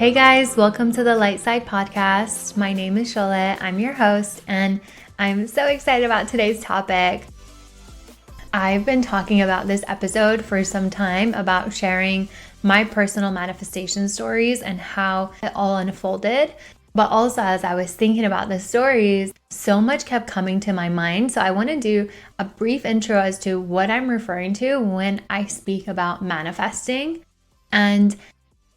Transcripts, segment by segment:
Hey guys, welcome to the Light Side Podcast. My name is Shola. I'm your host, and I'm so excited about today's topic. I've been talking about this episode for some time about sharing my personal manifestation stories and how it all unfolded. But also, as I was thinking about the stories, so much kept coming to my mind. So I want to do a brief intro as to what I'm referring to when I speak about manifesting. And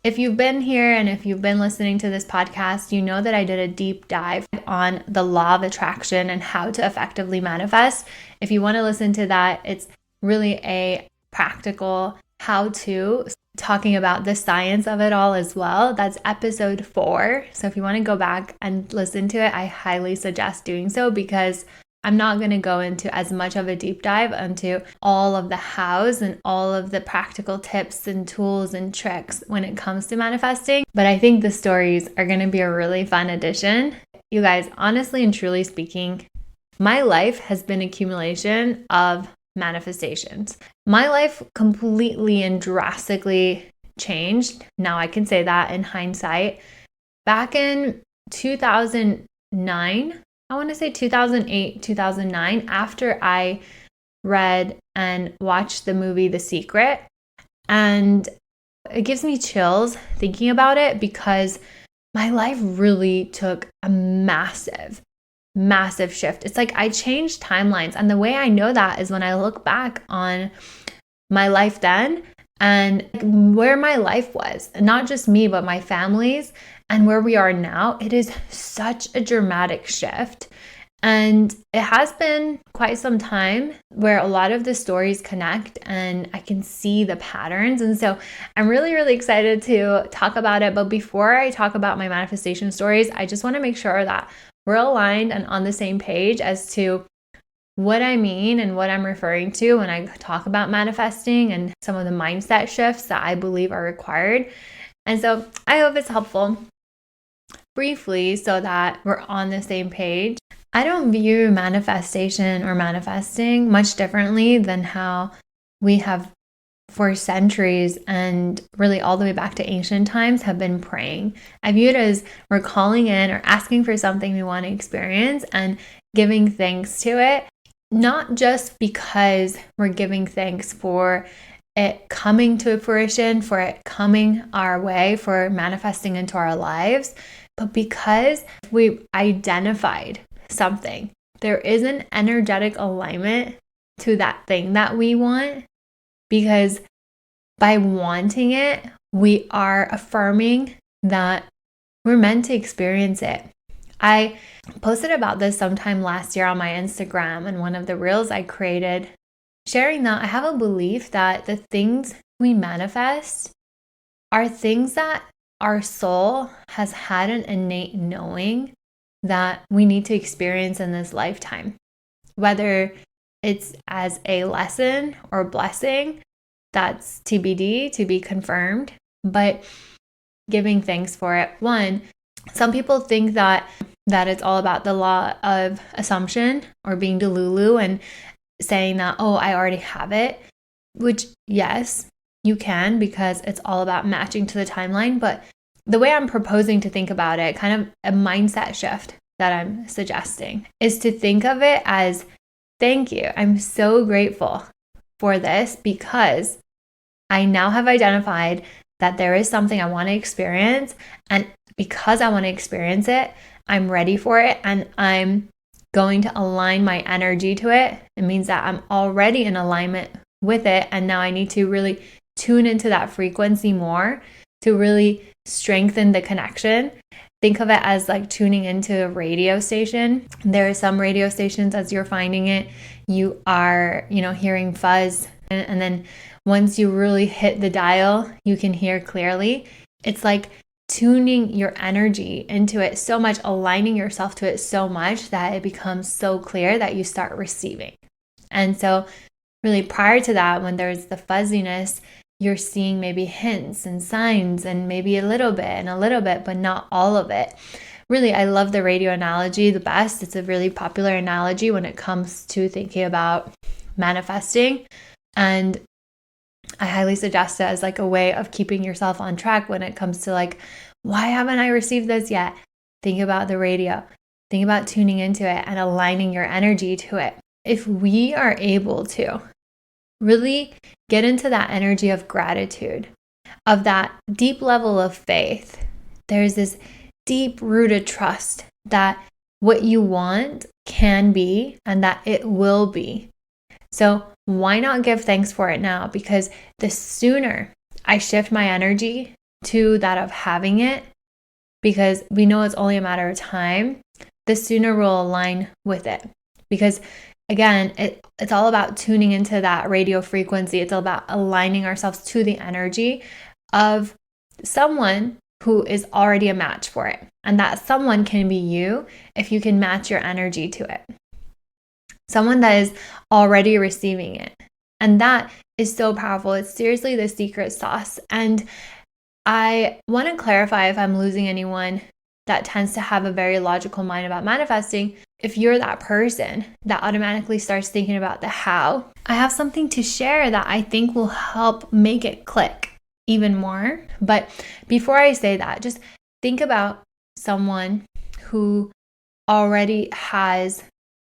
if you've been here and if you've been listening to this podcast, you know that I did a deep dive on the law of attraction and how to effectively manifest. If you want to listen to that, it's really a practical how-to, talking about the science of it all as well. That's episode 4. So if you want to go back and listen to it, I highly suggest doing so, because I'm not going to go into as much of a deep dive into all of the hows and all of the practical tips and tools and tricks when it comes to manifesting. But I think the stories are going to be a really fun addition. You guys, honestly and truly speaking, my life has been an accumulation of manifestations. My life completely and drastically changed. Now I can say that in hindsight. Back in 2009, I want to say 2008, 2009, after I read and watched the movie The Secret. And it gives me chills thinking about it, because my life really took a massive shift. It's like I changed timelines. And the way I know that is when I look back on my life then and where my life was, and not just me, but my family's, and where we are now. It is such a dramatic shift. And it has been quite some time where a lot of the stories connect and I can see the patterns. And so I'm really, really excited to talk about it. But before I talk about my manifestation stories, I just want to make sure that we're aligned and on the same page as to what I mean and what I'm referring to when I talk about manifesting and some of the mindset shifts that I believe are required. And so I hope it's helpful briefly so that we're on the same page. I don't view manifestation or manifesting much differently than how we have for centuries and really all the way back to ancient times have been praying. I view it as we're calling in or asking for something we want to experience and giving thanks to it, not just because we're giving thanks for it coming to fruition, for it coming our way, for manifesting into our lives, but because we identified something. There is an energetic alignment to that thing that we want, because by wanting it, we are affirming that we're meant to experience it. I posted about this sometime last year on my Instagram, and one of the reels I created, sharing that I have a belief that the things we manifest are things that our soul has had an innate knowing that we need to experience in this lifetime. Whether it's as a lesson or blessing, that's TBD, to be confirmed, but giving thanks for it. One, some people think that it's all about the law of assumption or being delulu and saying that, oh, I already have it, which yes, you can, because it's all about matching to the timeline. But the way I'm proposing to think about it, kind of a mindset shift that I'm suggesting, is to think of it as, thank you. I'm so grateful for this, because I now have identified that there is something I want to experience. And because I want to experience it, I'm ready for it, and I'm going to align my energy to it. It means that I'm already in alignment with it. And now I need to really tune into that frequency more to really strengthen the connection. Think of it as like tuning into a radio station. There are some radio stations, as you're finding it, you are, hearing fuzz. And then once you really hit the dial, you can hear clearly. It's like tuning your energy into it so much, aligning yourself to it so much that it becomes so clear that you start receiving. And so really prior to that, when there's the fuzziness, you're seeing maybe hints and signs and maybe a little bit, but not all of it. Really, I love the radio analogy the best. It's a really popular analogy when it comes to thinking about manifesting. And I highly suggest it as like a way of keeping yourself on track when it comes to like Why haven't I received this yet? Think about the radio. Think about tuning into it and aligning your energy to it. If we are able to really get into that energy of gratitude, of that deep level of faith, there's this deep rooted trust that what you want can be and that it will be. So why not give thanks for it now? Because the sooner I shift my energy to that of having it, because we know it's only a matter of time, the sooner we'll align with it. Because again, it's all about tuning into that radio frequency. It's all about aligning ourselves to the energy of someone who is already a match for it. And that someone can be you if you can match your energy to it. Someone that is already receiving it. And that is so powerful. It's seriously the secret sauce. And I want to clarify if I'm losing anyone that tends to have a very logical mind about manifesting. If you're that person that automatically starts thinking about the how, I have something to share that I think will help make it click even more. But before I say that, just think about someone who already has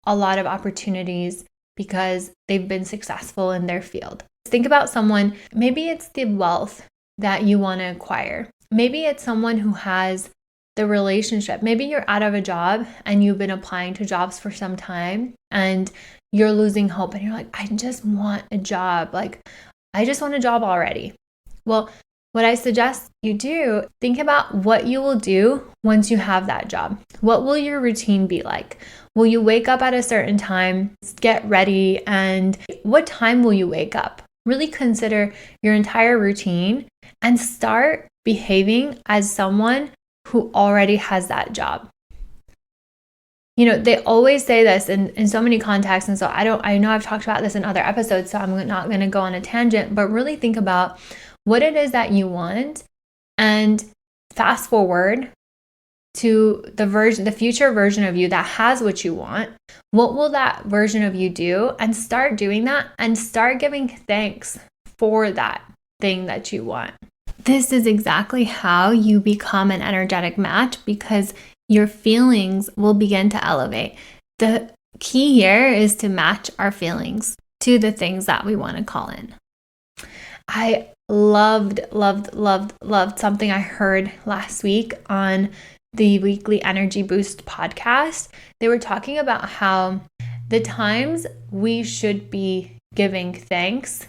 a lot of opportunities because they've been successful in their field. Think about someone, maybe it's the wealth that you want to acquire. Maybe it's someone who has the relationship. Maybe you're out of a job and you've been applying to jobs for some time and you're losing hope and you're like, I just want a job. Like, I just want a job already. Well, what I suggest you do, think about what you will do once you have that job. What will your routine be like? Will you wake up at a certain time, get ready, and what time will you wake up? Really consider your entire routine and start behaving as someone who already has that job. You know, they always say this in so many contexts, and so I know I've talked about this in other episodes, so I'm not going to go on a tangent, but really think about what it is that you want and fast forward to the future version of you that has what you want. What will that version of you do? And start doing that and start giving thanks for that thing that you want. This is exactly how you become an energetic match, because your feelings will begin to elevate. The key here is to match our feelings to the things that we want to call in. I loved something I heard last week on the Weekly Energy Boost podcast. They were talking about how the times we should be giving thanks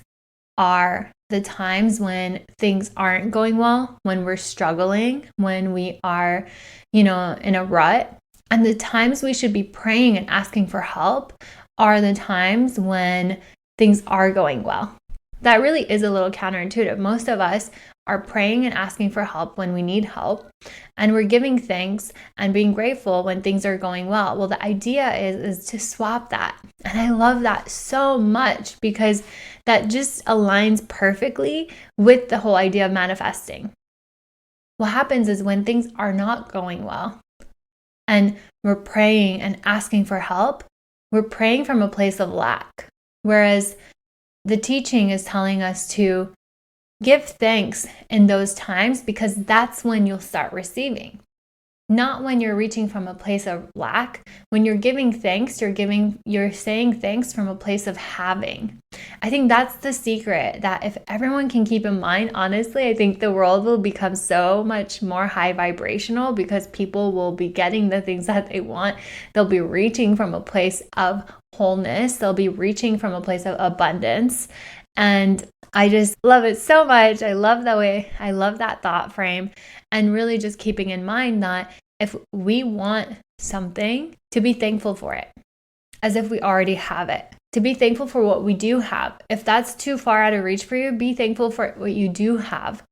are the times when things aren't going well, when we're struggling, when we are, in a rut. And the times we should be praying and asking for help are the times when things are going well. That really is a little counterintuitive. Most of us are praying and asking for help when we need help, and we're giving thanks and being grateful when things are going well. Well, the idea is to swap that. And I love that so much because that just aligns perfectly with the whole idea of manifesting. What happens is when things are not going well and we're praying and asking for help, we're praying from a place of lack. Whereas the teaching is telling us to give thanks in those times, because that's when you'll start receiving. Not when you're reaching from a place of lack. When you're giving thanks, you're saying thanks from a place of having. I think that's the secret that if everyone can keep in mind, honestly, I think the world will become so much more high vibrational, because people will be getting the things that they want. They'll be reaching from a place of wholeness. They'll be reaching from a place of abundance. And I just love it so much. I love that thought frame, and really just keeping in mind that if we want something, to be thankful for it as if we already have it. To be thankful for what we do have. If that's too far out of reach for you, be thankful for what you do have.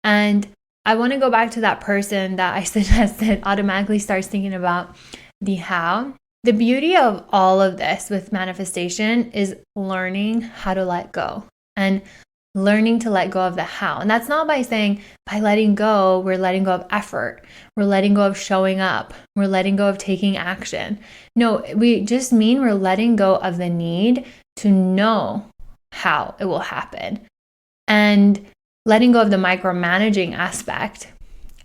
And I want to go back to that person that I suggested automatically starts thinking about the how. The beauty of all of this with manifestation is learning how to let go and learning to let go of the how. And that's not by saying by letting go, we're letting go of effort. We're letting go of showing up. We're letting go of taking action. No, we just mean we're letting go of the need to know how it will happen and letting go of the micromanaging aspect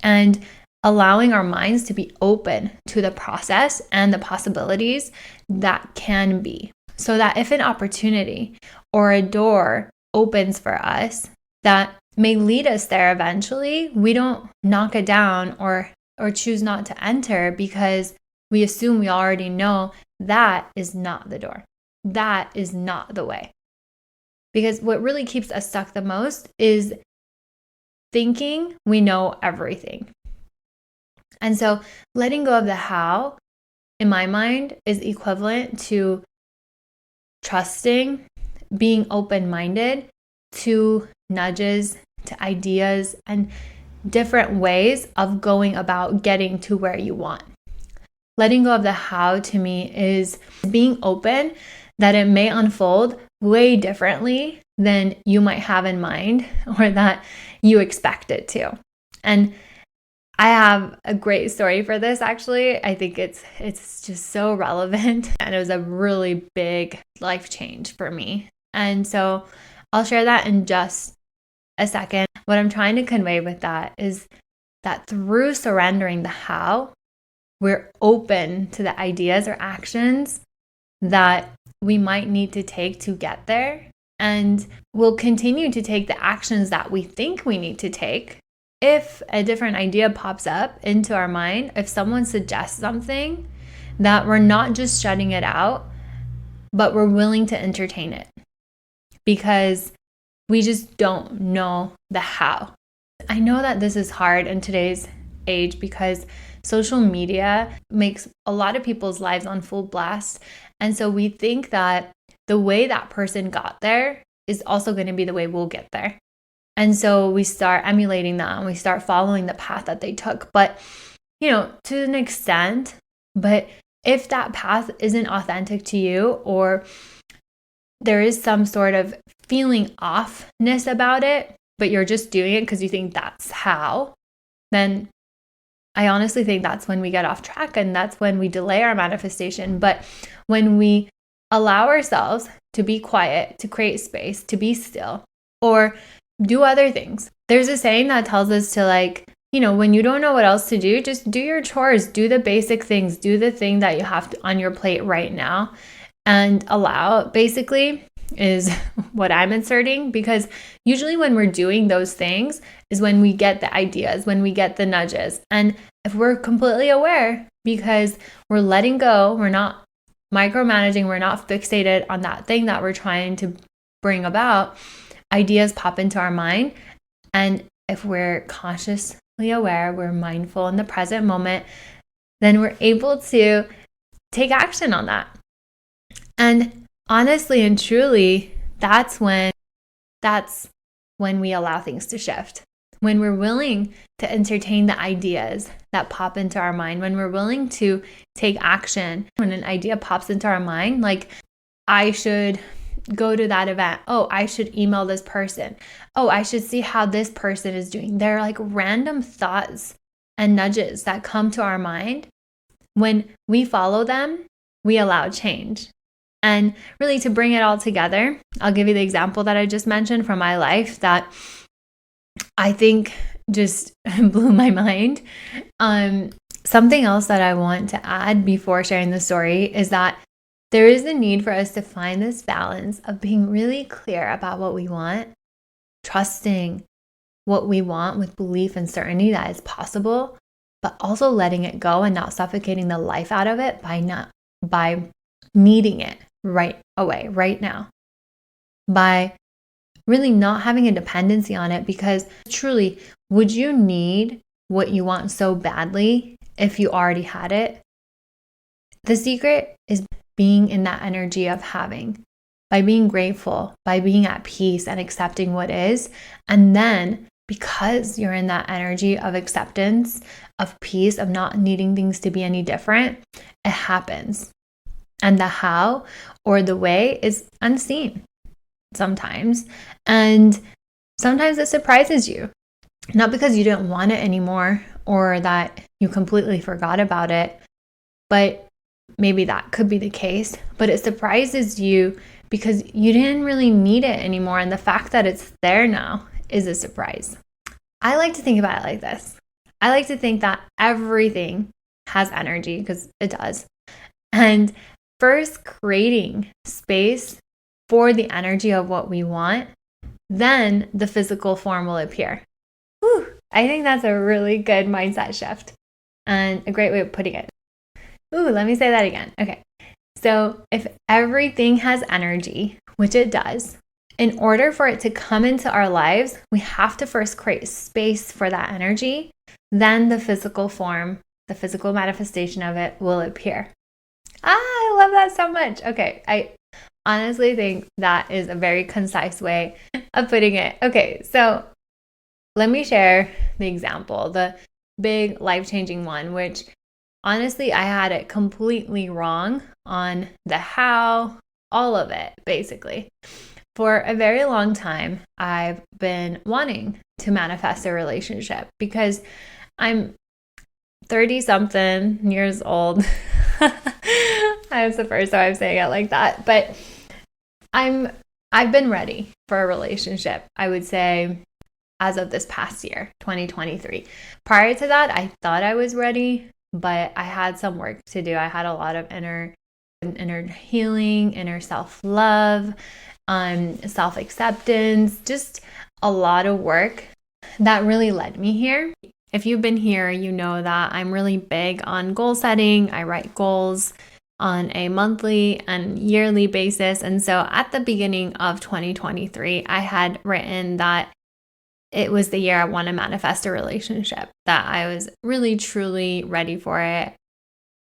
and allowing our minds to be open to the process and the possibilities that can be. So that if an opportunity or a door opens for us that may lead us there eventually, we don't knock it down or choose not to enter because we assume we already know that is not the door. That is not the way. Because what really keeps us stuck the most is thinking we know everything. And so letting go of the how, in my mind, is equivalent to trusting, being open-minded to nudges, to ideas, and different ways of going about getting to where you want. Letting go of the how to me is being open that it may unfold way differently than you might have in mind or that you expect it to. And I have a great story for this, actually. I think it's just so relevant, and it was a really big life change for me. And so I'll share that in just a second. What I'm trying to convey with that is that through surrendering the how, we're open to the ideas or actions that we might need to take to get there. And we'll continue to take the actions that we think we need to take. If a different idea pops up into our mind, if someone suggests something, that we're not just shutting it out, but we're willing to entertain it because we just don't know the how. I know that this is hard in today's age because social media makes a lot of people's lives on full blast. And so we think that the way that person got there is also going to be the way we'll get there. And so we start emulating that and we start following the path that they took. But, to an extent, but if that path isn't authentic to you or there is some sort of feeling offness about it, but you're just doing it because you think that's how, then I honestly think that's when we get off track and that's when we delay our manifestation. But when we allow ourselves to be quiet, to create space, to be still, or do other things. There's a saying that tells us to when you don't know what else to do, just do your chores, do the basic things, do the thing that you have on your plate right now and allow, basically, is what I'm inserting, because usually when we're doing those things is when we get the ideas, when we get the nudges. And if we're completely aware, because we're letting go, we're not micromanaging, we're not fixated on that thing that we're trying to bring about, ideas pop into our mind. And if we're consciously aware, we're mindful in the present moment, then we're able to take action on that. And honestly and truly, that's when we allow things to shift. When we're willing to entertain the ideas that pop into our mind, when we're willing to take action, when an idea pops into our mind, like I should go to that event. Oh, I should email this person. Oh, I should see how this person is doing. They're like random thoughts and nudges that come to our mind. When we follow them, we allow change. And really, to bring it all together, I'll give you the example that I just mentioned from my life that I think just blew my mind. Something else that I want to add before sharing the story is that there is a need for us to find this balance of being really clear about what we want, trusting what we want with belief and certainty that it's possible, but also letting it go and not suffocating the life out of it by needing it right away, right now, by really not having a dependency on it. Because truly, would you need what you want so badly if you already had it? The secret is being in that energy of having, by being grateful, by being at peace and accepting what is. And then because you're in that energy of acceptance, of peace, of not needing things to be any different, it happens. And the how or the way is unseen sometimes. And sometimes it surprises you, not because you didn't want it anymore or that you completely forgot about it, but maybe that could be the case, but it surprises you because you didn't really need it anymore. And the fact that it's there now is a surprise. I like to think about it like this. I like to think that everything has energy, because it does. And first creating space for the energy of what we want, then the physical form will appear. Whew, I think that's a really good mindset shift and a great way of putting it. Ooh, let me say that again. Okay. So if everything has energy, which it does, in order for it to come into our lives, we have to first create space for that energy. Then the physical form, the physical manifestation of it will appear. I love that so much. Okay. I honestly think that is a very concise way of putting it. Okay. So let me share the example, the big life-changing one, which honestly, I had it completely wrong on the how, all of it, basically. For a very long time, I've been wanting to manifest a relationship because I'm 30-something years old. That's the first time I'm saying it like that. But I've been ready for a relationship, I would say, as of this past year, 2023. Prior to that, I thought I was ready, but I had some work to do. I had a lot of inner healing, inner self-love, self-acceptance, just a lot of work that really led me here. If you've been here, you know that I'm really big on goal setting. I write goals on a monthly and yearly basis. And so at the beginning of 2023, I had written that it was the year I want to manifest a relationship, that I was really, truly ready for it.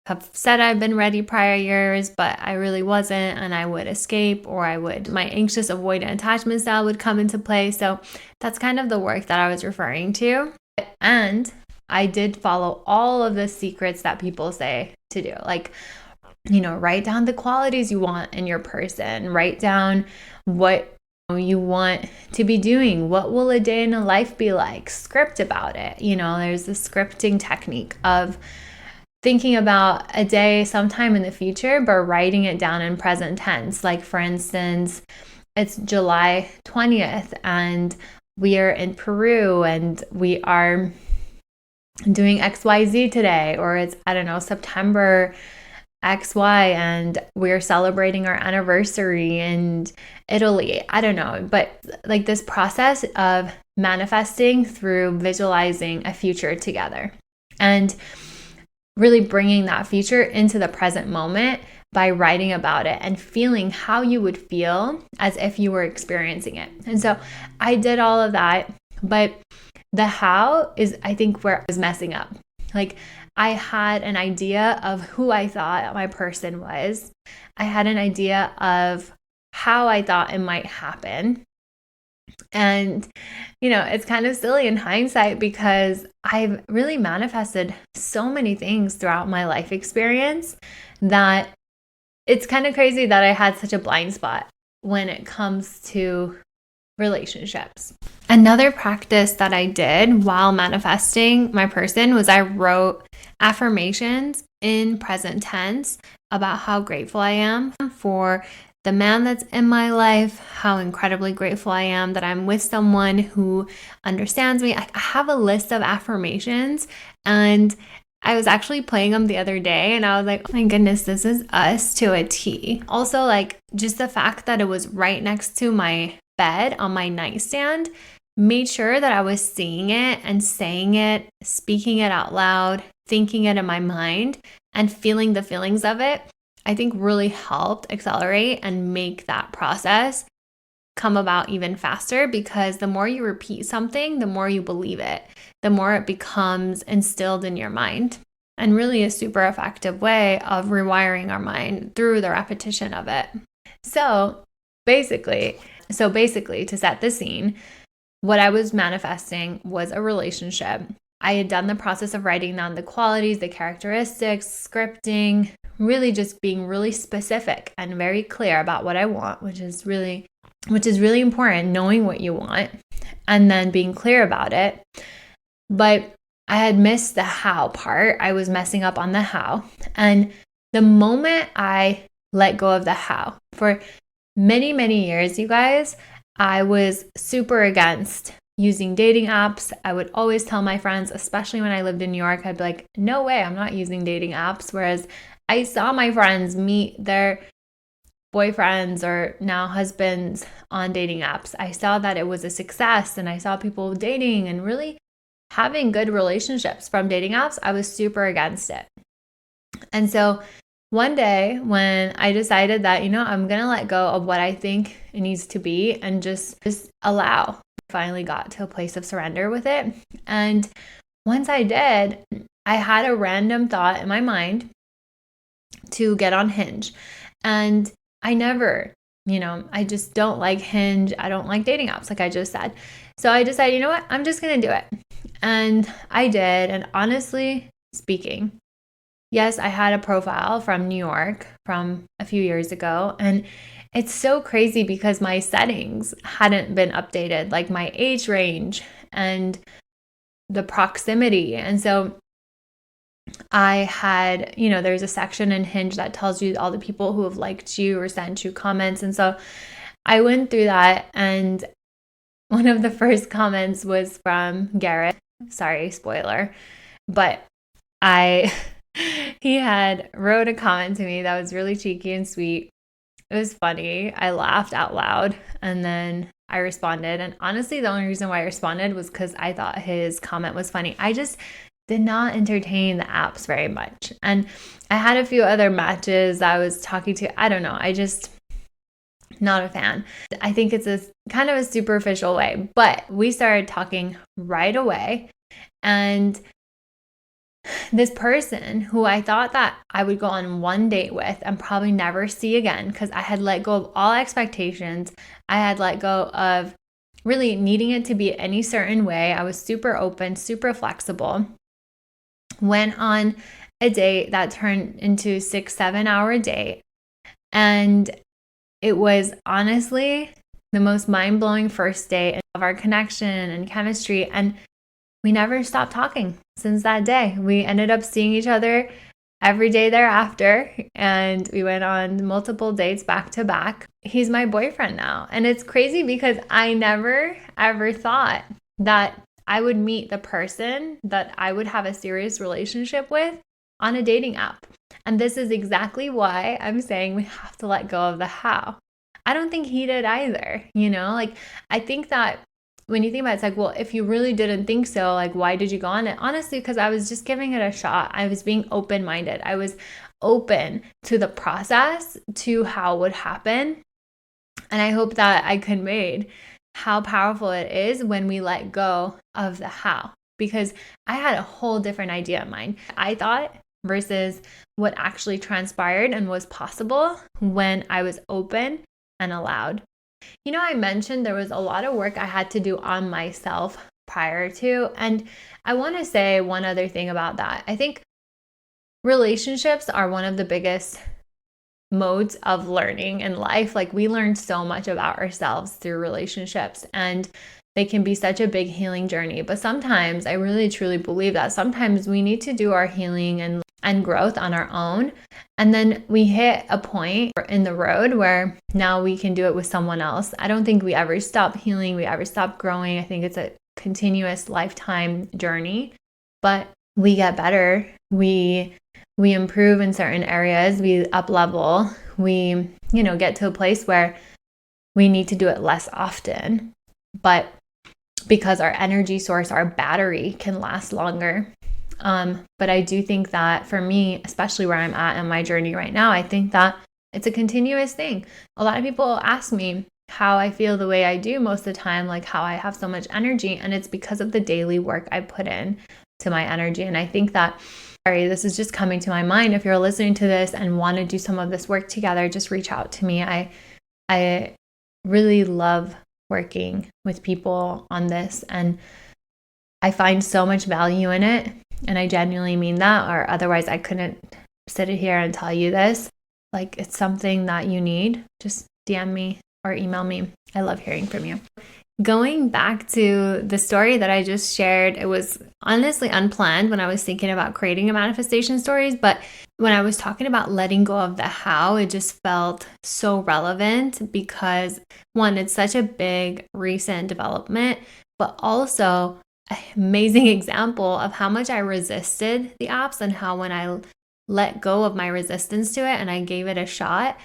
I've said I've been ready prior years, but I really wasn't, and I would escape, or my anxious avoidant attachment style would come into play. So that's kind of the work that I was referring to. And I did follow all of the secrets that people say to do. Like, write down the qualities you want in your person, write down what you want to be doing. What will a day in a life be like? Script about it. There's a scripting technique of thinking about a day sometime in the future, but writing it down in present tense. Like, for instance, it's July 20th and we are in Peru and we are doing XYZ today, or it's, September XY and we're celebrating our anniversary in Italy. I don't know, but like this process of manifesting through visualizing a future together and really bringing that future into the present moment by writing about it and feeling how you would feel as if you were experiencing it. And so I did all of that, but the how is, I think, where I was messing up. Like, I had an idea of who I thought my person was. I had an idea of how I thought it might happen. And, it's kind of silly in hindsight because I've really manifested so many things throughout my life experience that it's kind of crazy that I had such a blind spot when it comes to relationships. Another practice that I did while manifesting my person was I wrote affirmations in present tense about how grateful I am for the man that's in my life, how incredibly grateful I am that I'm with someone who understands me. I have a list of affirmations, and I was actually playing them the other day and I was like, oh my goodness, this is us to a T. Also, like, just the fact that it was right next to my bed on my nightstand made sure that I was seeing it and saying it, speaking it out loud, thinking it in my mind, and feeling the feelings of it. I think really helped accelerate and make that process come about even faster, because the more you repeat something, the more you believe it, the more it becomes instilled in your mind, and really a super effective way of rewiring our mind through the repetition of it. So basically, to set the scene, what I was manifesting was a relationship. I had done the process of writing down the qualities, the characteristics, scripting, really just being really specific and very clear about what I want, which is really important, knowing what you want and then being clear about it. But I had missed the how part. I was messing up on the how. And the moment I let go of the how, for many, many years, you guys, I was super against using dating apps. I would always tell my friends, especially when I lived in New York, I'd be like, no way, I'm not using dating apps. Whereas I saw my friends meet their boyfriends or now husbands on dating apps. I saw that it was a success, and I saw people dating and really having good relationships from dating apps. I was super against it. And so one day when I decided that, I'm going to let go of what I think it needs to be and just allow, I finally got to a place of surrender with it. And once I did, I had a random thought in my mind to get on Hinge. And I never, I just don't like Hinge. I don't like dating apps, like I just said. So I decided, you know what? I'm just going to do it. And I did. And honestly speaking, yes, I had a profile from New York from a few years ago. And it's so crazy because my settings hadn't been updated, like my age range and the proximity. And so I had, there's a section in Hinge that tells you all the people who have liked you or sent you comments. And so I went through that, and one of the first comments was from Garrett. Sorry, spoiler. But he had wrote a comment to me that was really cheeky and sweet. It was funny. I laughed out loud, and then I responded. And honestly, the only reason why I responded was because I thought his comment was funny. I just did not entertain the apps very much. And I had a few other matches I was talking to. I don't know. I just not a fan. I think it's a kind of a superficial way, but we started talking right away. And this person who I thought that I would go on one date with and probably never see again, because I had let go of all expectations. I had let go of really needing it to be any certain way. I was super open, super flexible. Went on a date that turned into 6-7 hour date. And it was honestly the most mind-blowing first date of our connection and chemistry. And we never stopped talking since that day. We ended up seeing each other every day thereafter, and we went on multiple dates back to back. He's my boyfriend now. And it's crazy because I never ever thought that I would meet the person that I would have a serious relationship with on a dating app. And this is exactly why I'm saying we have to let go of the how. I don't think he did either, I think that when you think about it, it's like, well, if you really didn't think so, like, why did you go on it? Honestly, because I was just giving it a shot. I was being open-minded. I was open to the process, to how it would happen. And I hope that I conveyed how powerful it is when we let go of the how, because I had a whole different idea in mind. I thought versus what actually transpired and was possible when I was open and allowed. I mentioned there was a lot of work I had to do on myself prior to, and I want to say one other thing about that. I think relationships are one of the biggest modes of learning in life. Like, we learn so much about ourselves through relationships, and they can be such a big healing journey. But sometimes I really truly believe that sometimes we need to do our healing and growth on our own. And then we hit a point in the road where now we can do it with someone else. I don't think we ever stop healing. We ever stop growing. I think it's a continuous lifetime journey, but we get better. We improve in certain areas. We up level. We, get to a place where we need to do it less often, but because our energy source, our battery can last longer. But I do think that for me, especially where I'm at in my journey right now, I think that it's a continuous thing. A lot of people ask me how I feel the way I do most of the time, like how I have so much energy. And it's because of the daily work I put in to my energy. And I think that, this is just coming to my mind. If you're listening to this and want to do some of this work together, just reach out to me. I really love working with people on this, and I find so much value in it. And I genuinely mean that, or otherwise I couldn't sit here and tell you this. Like, it's something that you need. Just DM me or email me. I love hearing from you. Going back to the story that I just shared, it was honestly unplanned when I was thinking about creating a manifestation stories. But when I was talking about letting go of the how, it just felt so relevant because, one, it's such a big recent development. but also an amazing example of how much I resisted the apps and how when I let go of my resistance to it and I gave it a shot,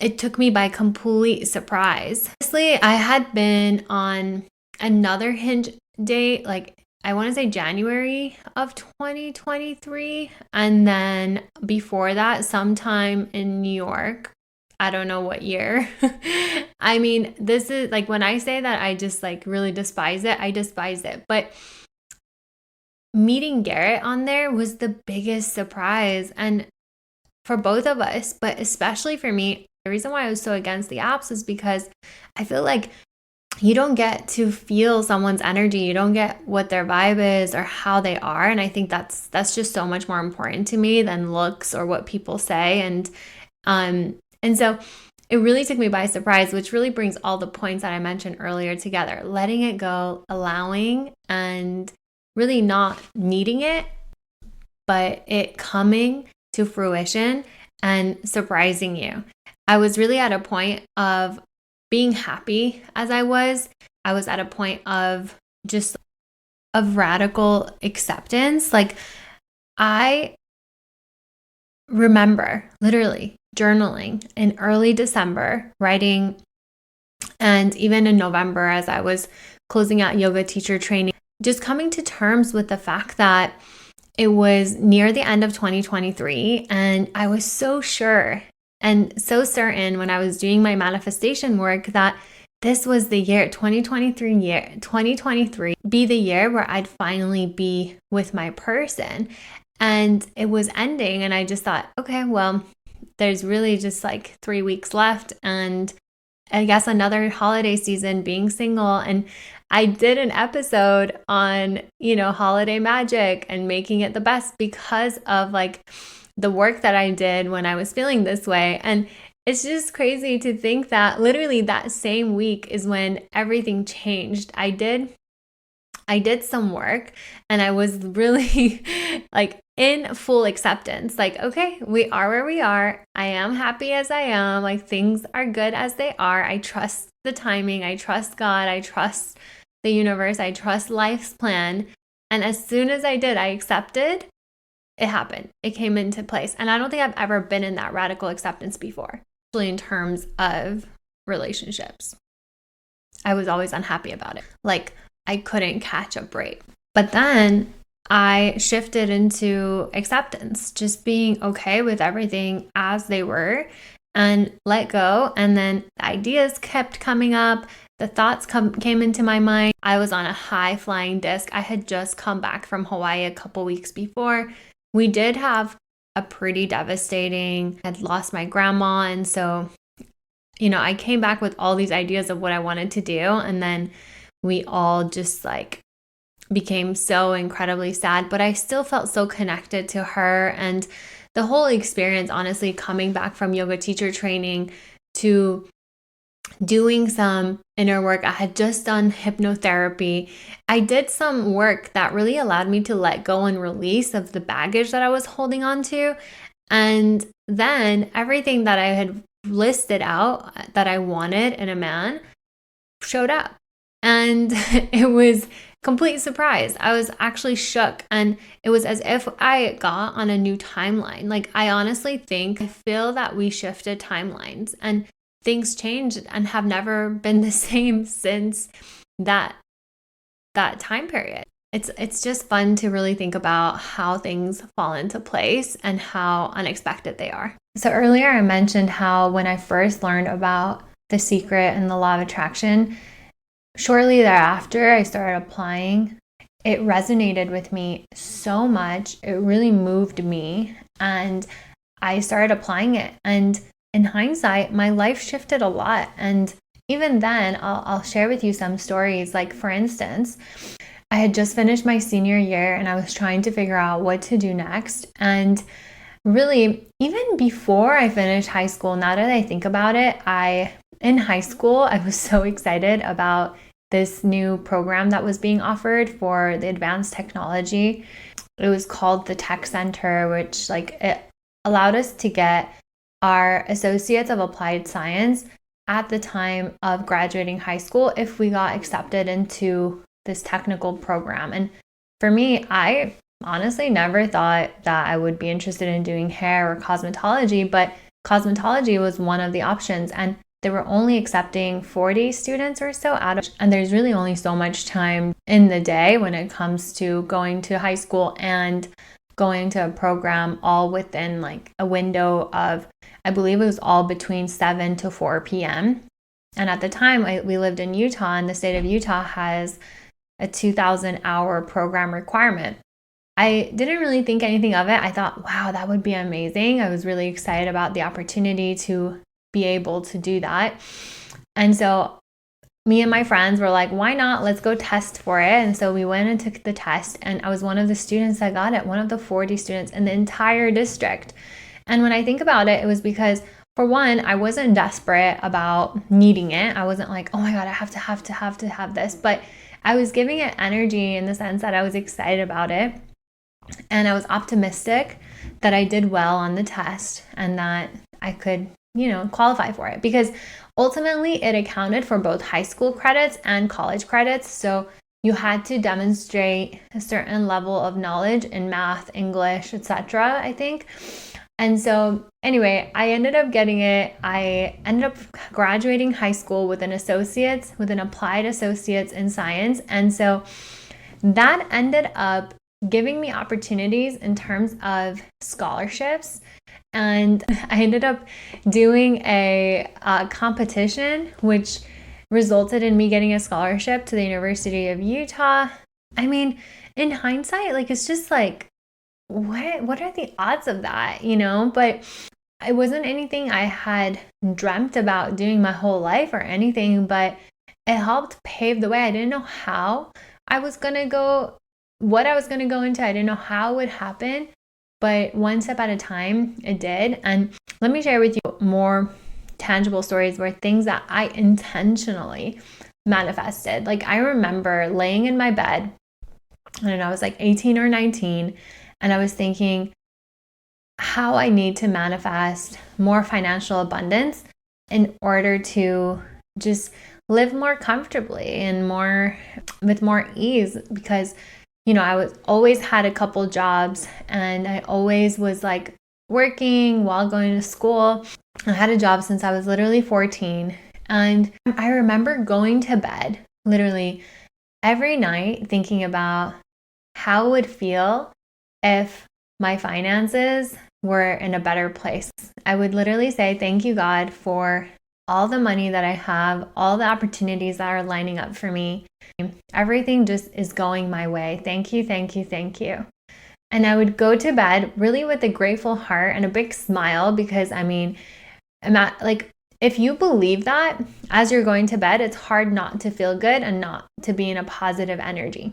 it took me by complete surprise. Honestly, I had been on another Hinge date, like I want to say January of 2023. And then before that, sometime in New York. I don't know what year. I mean, this is like when I say that I just like really despise it, I despise it. But meeting Garrett on there was the biggest surprise. And for both of us, but especially for me, the reason why I was so against the apps is because I feel like you don't get to feel someone's energy. You don't get what their vibe is or how they are. And I think that's just so much more important to me than looks or what people say. And so it really took me by surprise, which really brings all the points that I mentioned earlier together. Letting it go, allowing, and really not needing it, but it coming to fruition and surprising you. I was really at a point of being happy as I was. I was at a point of just of radical acceptance. Like I remember literally journaling in early December, writing, and even in November as I was closing out yoga teacher training, just coming to terms with the fact that it was near the end of 2023 and I was so sure and so certain when I was doing my manifestation work that this was the year 2023 be the year where I'd finally be with my person. And it was ending and I just thought, okay, well, there's really just like 3 weeks left and I guess another holiday season being single. And I did an episode on, holiday magic and making it the best because of like the work that I did when I was feeling this way. And it's just crazy to think that literally that same week is when everything changed. I did some work and I was really like in full acceptance. Like, okay, we are where we are. I am happy as I am. Like things are good as they are. I trust the timing. I trust God. I trust the universe. I trust life's plan. And as soon as I did, I accepted, it happened. It came into place. And I don't think I've ever been in that radical acceptance before, especially in terms of relationships. I was always unhappy about it. Like I couldn't catch a break. But then I shifted into acceptance, just being okay with everything as they were and let go. And then the ideas kept coming up. The thoughts came into my mind. I was on a high flying disc. I had just come back from Hawaii a couple weeks before. We did have a pretty devastating, I'd lost my grandma. And so, I came back with all these ideas of what I wanted to do. And then we all just like became so incredibly sad, but I still felt so connected to her. And the whole experience, honestly, coming back from yoga teacher training to doing some inner work. I had just done hypnotherapy. I did some work that really allowed me to let go and release of the baggage that I was holding on to. And then everything that I had listed out that I wanted in a man showed up. And it was complete surprise. I was actually shook. And it was as if I got on a new timeline. Like I honestly feel that we shifted timelines and things changed and have never been the same since that time period. It's just fun to really think about how things fall into place and how unexpected they are. So earlier I mentioned how when I first learned about The Secret and the law of attraction, shortly thereafter I started applying. It resonated with me so much. It really moved me and I started applying it. And in hindsight, my life shifted a lot. And even then, I'll share with you some stories. Like for instance, I had just finished my senior year and I was trying to figure out what to do next. And really, even before I finished high school, now that I think about it, in high school, I was so excited about this new program that was being offered for the advanced technology. It was called the Tech Center, which it allowed us to get our associates of applied science at the time of graduating high school if we got accepted into this technical program. And for me, I honestly never thought that I would be interested in doing hair or cosmetology, but cosmetology was one of the options. And they were only accepting 40 students or so out of, and there's really only so much time in the day when it comes to going to high school and going to a program all within like a window of, I believe it was all between 7 to 4 p.m. And at the time, we lived in Utah, and the state of Utah has a 2,000-hour program requirement. I didn't really think anything of it. I thought, wow, that would be amazing. I was really excited about the opportunity to be able to do that. And so me and my friends were like, why not? Let's go test for it. And so we went and took the test, and I was one of the students that got it, one of the 40 students in the entire district. And when I think about it, it was because, for one, I wasn't desperate about needing it. I wasn't like, oh my God, I have to have this. But I was giving it energy in the sense that I was excited about it. And I was optimistic that I did well on the test and that I could, qualify for it, because ultimately it accounted for both high school credits and college credits. So you had to demonstrate a certain level of knowledge in math, English, etc., I think. And so anyway, I ended up getting it. I ended up graduating high school with an applied associate's in science. And so that ended up giving me opportunities in terms of scholarships. And I ended up doing a competition, which resulted in me getting a scholarship to the University of Utah. I mean, in hindsight, like, it's just like, what are the odds of that, But it wasn't anything I had dreamt about doing my whole life or anything, but it helped pave the way. I didn't know how I was going to go, what I was going to go into. I didn't know how it would happen, but one step at a time, it did. And let me share with you more tangible stories where things that I intentionally manifested. Like, I remember laying in my bed, I don't know, I was like 18 or 19, and I was thinking how I need to manifest more financial abundance in order to just live more comfortably and with more ease, because I always had a couple jobs, and I always was like working while going to school. I had a job since I was literally 14, and I remember going to bed literally every night thinking about how it would feel if my finances were in a better place. I would literally say, thank you, God, for all the money that I have, all the opportunities that are lining up for me. Everything just is going my way. Thank you, thank you, thank you. And I would go to bed really with a grateful heart and a big smile, because if you believe that as you're going to bed, it's hard not to feel good and not to be in a positive energy.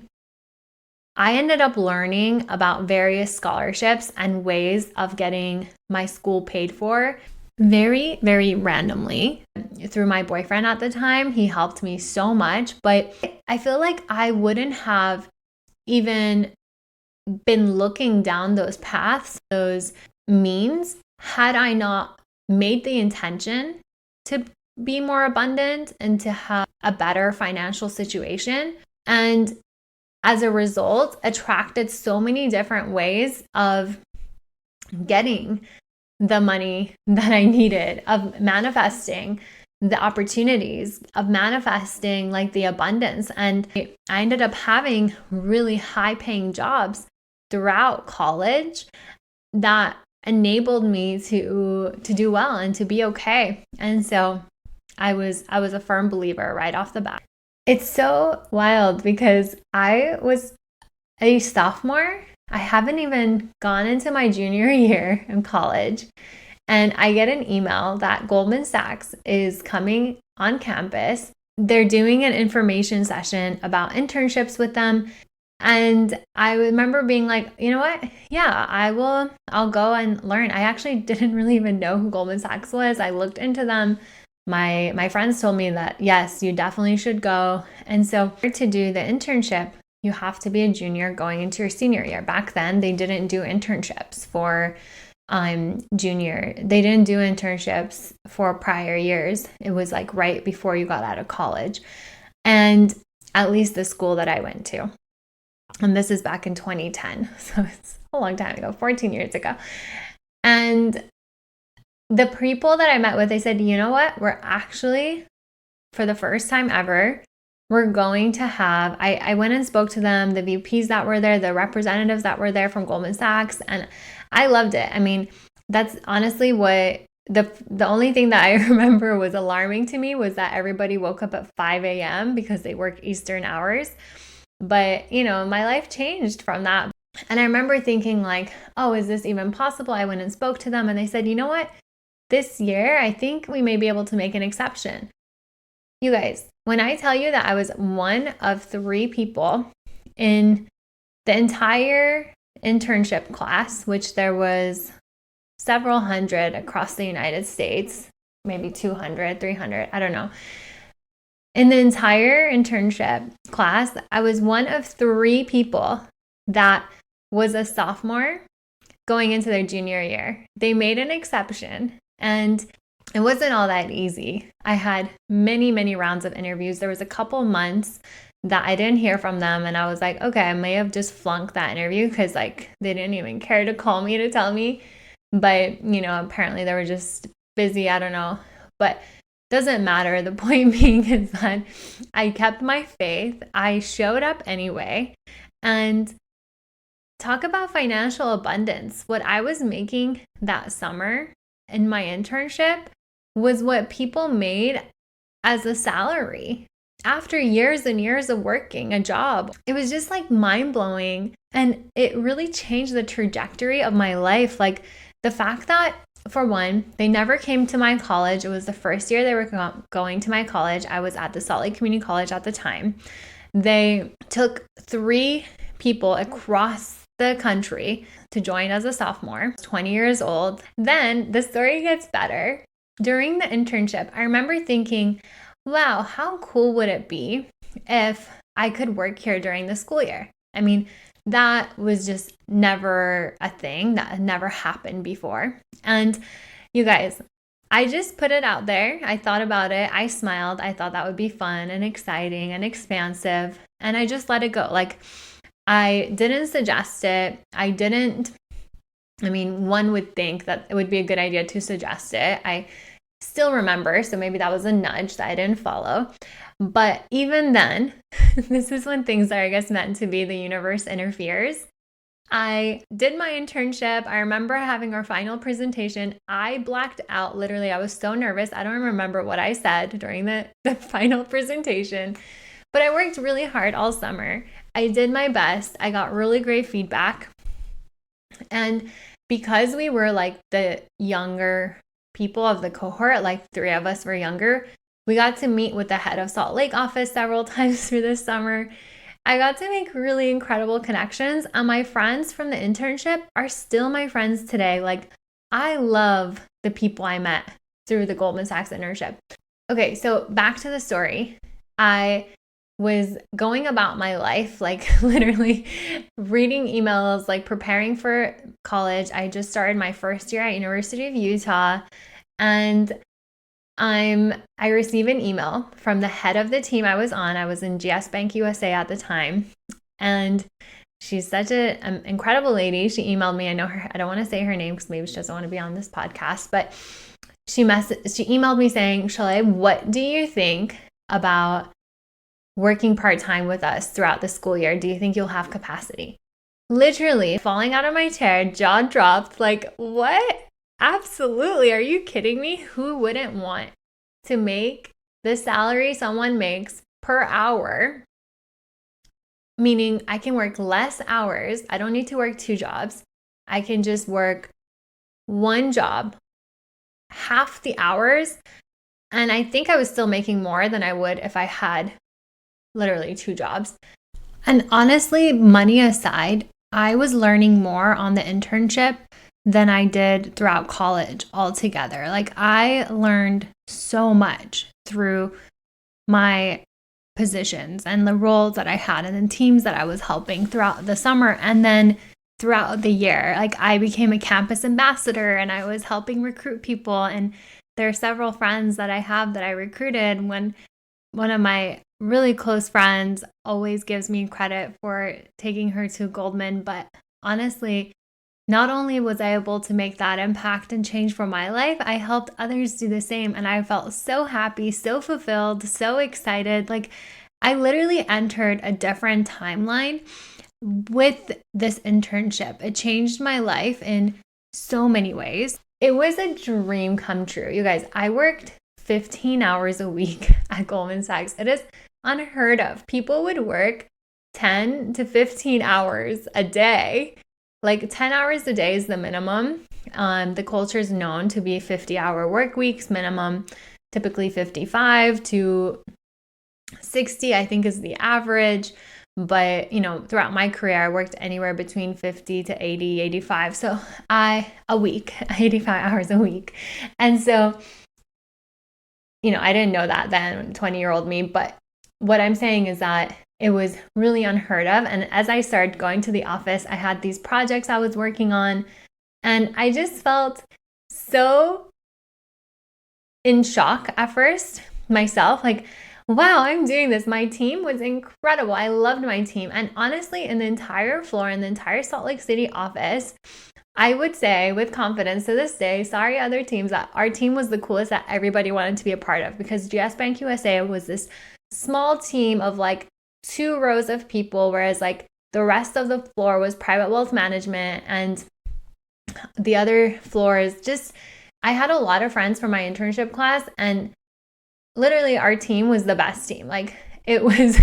I ended up learning about various scholarships and ways of getting my school paid for very, very randomly through my boyfriend at the time. He helped me so much, but I feel like I wouldn't have even been looking down those paths, those means, had I not made the intention to be more abundant and to have a better financial situation. And as a result, attracted so many different ways of getting the money that I needed, of manifesting the opportunities, of manifesting like the abundance. And I ended up having really high paying jobs throughout college that enabled me to do well and to be okay. And so I was a firm believer right off the bat. It's so wild because I was a sophomore. I haven't even gone into my junior year in college. And I get an email that Goldman Sachs is coming on campus. They're doing an information session about internships with them. And I remember being like, you know what? Yeah, I'll go and learn. I actually didn't really even know who Goldman Sachs was. I looked into them. My friends told me that, yes, you definitely should go. And so to do the internship, you have to be a junior going into your senior year. Back then, they didn't do internships for junior. They didn't do internships for prior years. It was like right before you got out of college. And at least the school that I went to. And this is back in 2010. So it's a long time ago, 14 years ago. And the people that I met with, they said, you know what? We're actually, for the first time ever, we're going to have, I went and spoke to them, the VPs that were there, the representatives that were there from Goldman Sachs, and I loved it. I mean, that's honestly what the only thing that I remember was alarming to me was that everybody woke up at 5 a.m. because they work Eastern hours. But, my life changed from that. And I remember thinking like, oh, is this even possible? I went and spoke to them and they said, you know what? This year, I think we may be able to make an exception. You guys, when I tell you that I was one of 3 people in the entire internship class, which there was several hundred across the United States, maybe 200, 300, I don't know. In the entire internship class, I was one of 3 people that was a sophomore going into their junior year. They made an exception, and it wasn't all that easy. I had many, many rounds of interviews. There was a couple months that I didn't hear from them, and I was like, okay, I may have just flunked that interview because they didn't even care to call me to tell me. But, apparently they were just busy. I don't know. But doesn't matter. The point being is that I kept my faith. I showed up anyway. And talk about financial abundance. What I was making that summer in my internship was what people made as a salary after years and years of working a job. It was just like mind-blowing. And it really changed the trajectory of my life. Like the fact that, for one, they never came to my college. It was the first year they were going to my college. I was at the Salt Lake Community College at the time. They took 3 people across the country to join as a sophomore, 20 years old. Then the story gets better. During the internship, I remember thinking, wow, how cool would it be if I could work here during the school year? I mean, that was just never a thing that had never happened before. And you guys, I just put it out there. I thought about it. I smiled. I thought that would be fun and exciting and expansive. And I just let it go. Like, I didn't suggest it. One would think that it would be a good idea to suggest it. I still remember, so maybe that was a nudge that I didn't follow. But even then, this is when things are, I guess, meant to be. The universe interferes. I did my internship. I remember having our final presentation. I blacked out. Literally, I was so nervous. I don't remember what I said during the final presentation. But I worked really hard all summer. I did my best. I got really great feedback. And because we were like the younger people of the cohort, like 3 of us were younger, we got to meet with the head of Salt Lake office several times through this summer. I got to make really incredible connections, and my friends from the internship are still my friends today. Like, I love the people I met through the Goldman Sachs internship. Okay, so back to the story. I was going about my life, like literally reading emails, like preparing for college. I just started my first year at University of Utah, and I receive an email from the head of the team I was on. I was in GS Bank USA at the time, and she's such an incredible lady. She emailed me. I know her. I don't want to say her name because maybe she doesn't want to be on this podcast, but she emailed me saying, Shalay, what do you think about working part-time with us throughout the school year? Do you think you'll have capacity? Literally falling out of my chair, jaw dropped, like, what? Absolutely. Are you kidding me? Who wouldn't want to make the salary someone makes per hour? Meaning I can work less hours. I don't need to work 2 jobs. I can just work 1 job, half the hours. And I think I was still making more than I would if I had literally 2 jobs. And honestly, money aside, I was learning more on the internship than I did throughout college altogether. Like, I learned so much through my positions and the roles that I had and the teams that I was helping throughout the summer. And then throughout the year. Like I became a campus ambassador and I was helping recruit people. And there are several friends that I have that I recruited. When one of my really close friends always gives me credit for taking her to Goldman. But honestly, not only was I able to make that impact and change for my life, I helped others do the same. And I felt so happy, so fulfilled, so excited. Like I literally entered a different timeline with this internship. It changed my life in so many ways. It was a dream come true. You guys, I worked 15 hours a week at Goldman Sachs. It is unheard of. People would work 10 to 15 hours a day. Like 10 hours a day is the minimum. The culture is known to be 50-hour work weeks minimum, typically 55 to 60, I think is the average. But, throughout my career, I worked anywhere between 50 to 80, 85. So a week, 85 hours a week. And so, I didn't know that then, 20-year-old me. But what I'm saying is that it was really unheard of. And as I started going to the office, I had these projects I was working on. And I just felt so in shock at first myself. Like, wow, I'm doing this. My team was incredible. I loved my team. And honestly, in the entire floor, in the entire Salt Lake City office, I would say with confidence to this day, sorry other teams, that our team was the coolest that everybody wanted to be a part of, because GS Bank USA was this small team of like 2 rows of people, whereas like the rest of the floor was private wealth management and the other floors. Just, I had a lot of friends from my internship class, and literally our team was the best team. Like it was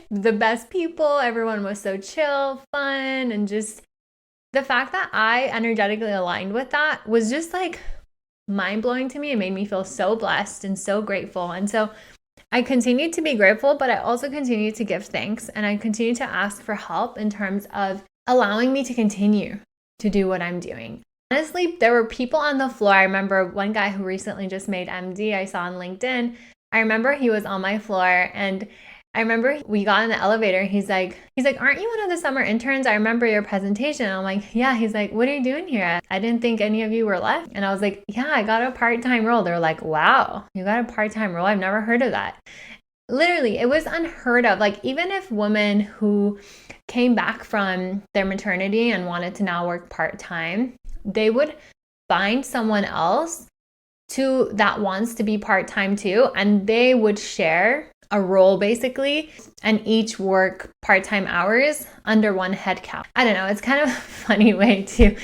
the best people. Everyone was so chill, fun, and just the fact that I energetically aligned with that was just like mind-blowing to me. It made me feel so blessed and so grateful. And so I continued to be grateful, but I also continued to give thanks, and I continued to ask for help in terms of allowing me to continue to do what I'm doing. Honestly, there were people on the floor. I remember one guy who recently just made MD, I saw on LinkedIn. I remember he was on my floor, and I remember we got in the elevator. He's like, aren't you one of the summer interns? I remember your presentation. I'm like, yeah. He's like, what are you doing here? I didn't think any of you were left. And I was like, yeah, I got a part-time role. They're like, wow, you got a part-time role? I've never heard of that. Literally, it was unheard of. Like even if women who came back from their maternity and wanted to now work part-time, they would find someone else that wants to be part-time too, and they would share a role basically, and each work part-time hours under one head count. I don't know, it's kind of a funny way to,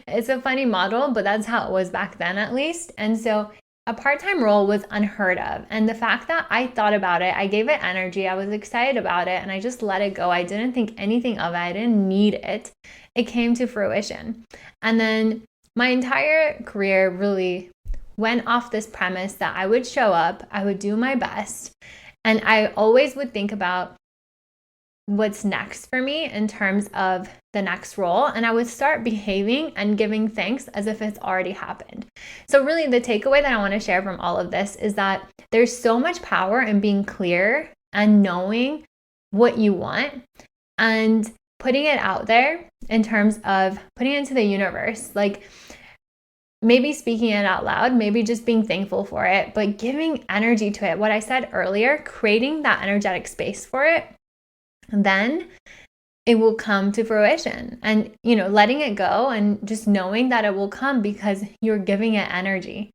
it's a funny model, but that's how it was back then at least. And so a part-time role was unheard of. And the fact that I thought about it, I gave it energy, I was excited about it, and I just let it go. I didn't think anything of it. I didn't need it. It came to fruition. And then my entire career really went off this premise that I would show up, I would do my best, and I always would think about what's next for me in terms of the next role, and I would start behaving and giving thanks as if it's already happened. So really the takeaway that I want to share from all of this is that there's so much power in being clear and knowing what you want and putting it out there in terms of putting it into the universe. Like maybe speaking it out loud, maybe just being thankful for it, but giving energy to it. What I said earlier, creating that energetic space for it, then it will come to fruition. And, letting it go and just knowing that it will come because you're giving it energy.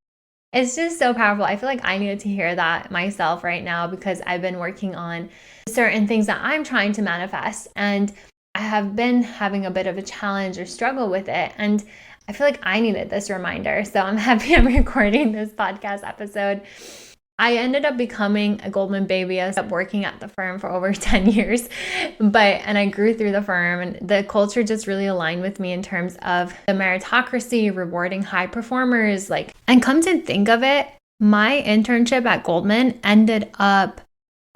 It's just so powerful. I feel like I needed to hear that myself right now because I've been working on certain things that I'm trying to manifest, and I have been having a bit of a challenge or struggle with it. And I feel like I needed this reminder. So I'm happy I'm recording this podcast episode. I ended up becoming a Goldman baby. I was working at the firm for over 10 years, and I grew through the firm, and the culture just really aligned with me in terms of the meritocracy, rewarding high performers. And come to think of it, my internship at Goldman ended up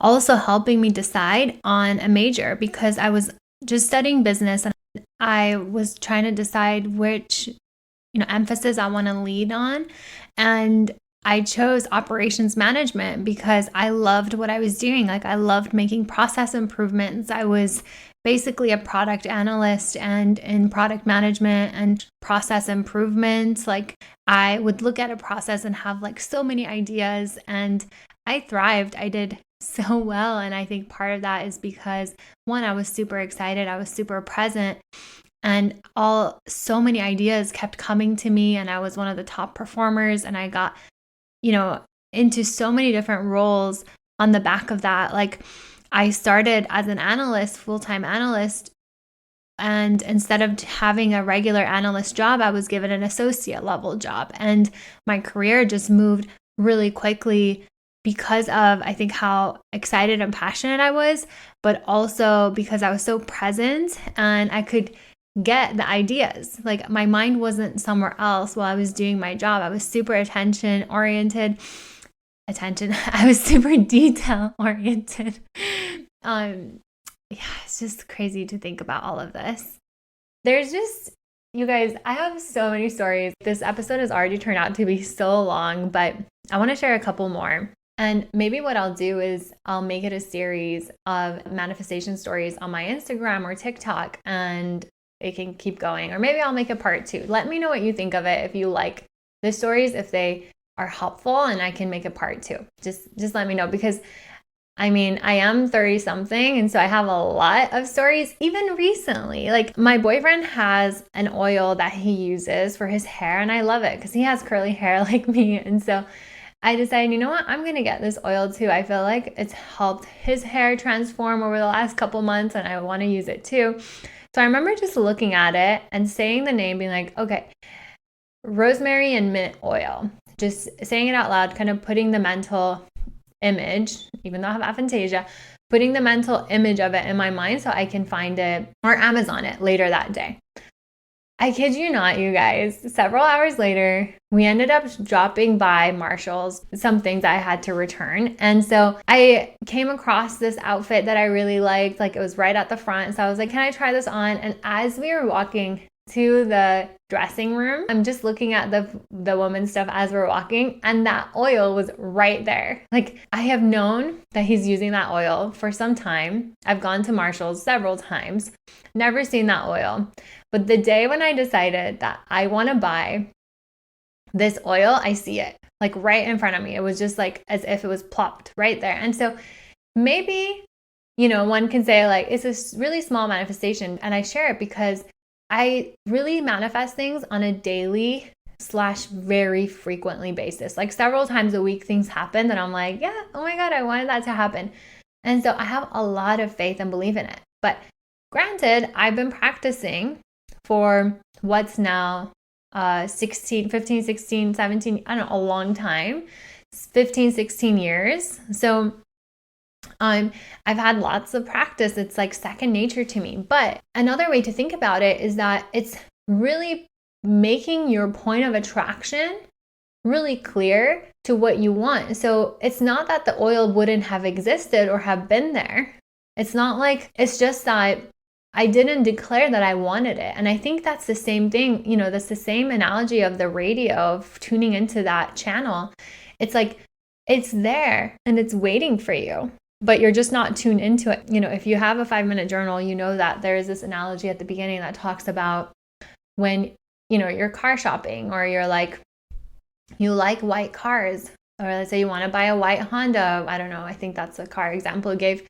also helping me decide on a major because I was just studying business and I was trying to decide which emphasis I want to lead on. And I chose operations management because I loved what I was doing. Like, I loved making process improvements. I was basically a product analyst and in product management and process improvements. Like, I would look at a process and have like so many ideas, and I thrived. I did so well. And I think part of that is because, one, I was super excited, I was super present, and so many ideas kept coming to me, and I was one of the top performers, and I got into so many different roles on the back of that. Like, I started as an analyst, full-time analyst, and instead of having a regular analyst job, I was given an associate level job. And my career just moved really quickly because of, I think, how excited and passionate I was, but also because I was so present and I could get the ideas. Like, my mind wasn't somewhere else while I was doing my job. I was super attention oriented. I was super detail oriented. Yeah, it's just crazy to think about all of this. You guys, I have so many stories. This episode has already turned out to be so long, but I want to share a couple more. And maybe what I'll do is I'll make it a series of manifestation stories on my Instagram or TikTok, and it can keep going. Or maybe I'll make a part 2. Let me know what you think of it. If you like the stories, if they are helpful, and I can make a part 2. Just let me know, because I am 30 something, and so I have a lot of stories. Even recently, like, my boyfriend has an oil that he uses for his hair, and I love it because he has curly hair like me. And so I decided, you know what, I'm going to get this oil too. I feel like it's helped his hair transform over the last couple months, and I want to use it too. So I remember just looking at it and saying the name, being like, okay, rosemary and mint oil. Just saying it out loud, kind of putting the mental image, even though I have aphantasia, putting the mental image of it in my mind so I can find it or Amazon it later that day. I kid you not, you guys, several hours later, we ended up dropping by Marshall's, some things I had to return. And so I came across this outfit that I really liked. Like, it was right at the front. So I was like, can I try this on? And as we were walking to the dressing room, I'm just looking at the woman's stuff as we're walking, and that oil was right there. Like, I have known that he's using that oil for some time. I've gone to Marshall's several times, never seen that oil. But the day when I decided that I want to buy this oil, I see it like right in front of me. It was just like as if it was plopped right there. And so maybe, one can say, like, it's a really small manifestation, and I share it because I really manifest things on a daily / very frequently basis. Like, several times a week, things happen that I'm like, yeah, oh my God, I wanted that to happen. And so I have a lot of faith and belief in it. But granted, I've been practicing for what's now 15, 16, 17, I don't know, a long time, 15, 16 years. So I've had lots of practice. It's like second nature to me. But another way to think about it is that it's really making your point of attraction really clear to what you want. So it's not that the oil wouldn't have existed or have been there. It's not like, it's just that I didn't declare that I wanted it. And I think that's the same thing, that's the same analogy of the radio, of tuning into that channel. It's like, it's there and it's waiting for you, but you're just not tuned into it. If you have a 5-minute journal, that there is this analogy at the beginning that talks about when, you're car shopping, or you're like, you like white cars, or let's say you want to buy a white Honda. I don't know. I think that's a car example it gave.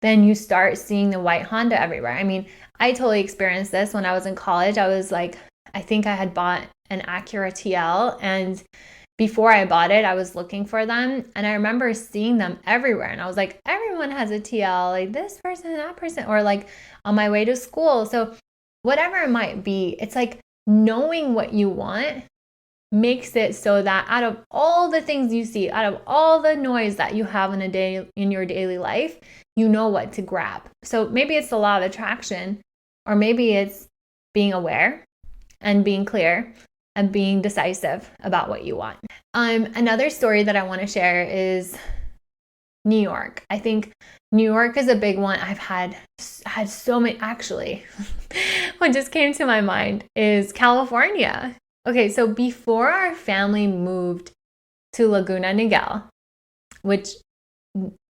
Then you start seeing the white Honda everywhere. I totally experienced this when I was in college. I was like, I think I had bought an Acura TL, and before I bought it, I was looking for them, and I remember seeing them everywhere, and I was like, everyone has a TL, like this person, that person, or like on my way to school. So whatever it might be, it's like knowing what you want makes it so that out of all the things you see, out of all the noise that you have in a day in your daily life, you know what to grab. So maybe it's the law of attraction, or maybe it's being aware and being clear and being decisive about what you want. Another story that I want to share is New York. I think New York is a big one. I've had so many, actually. What just came to my mind is California. Okay, so before our family moved to Laguna Niguel, which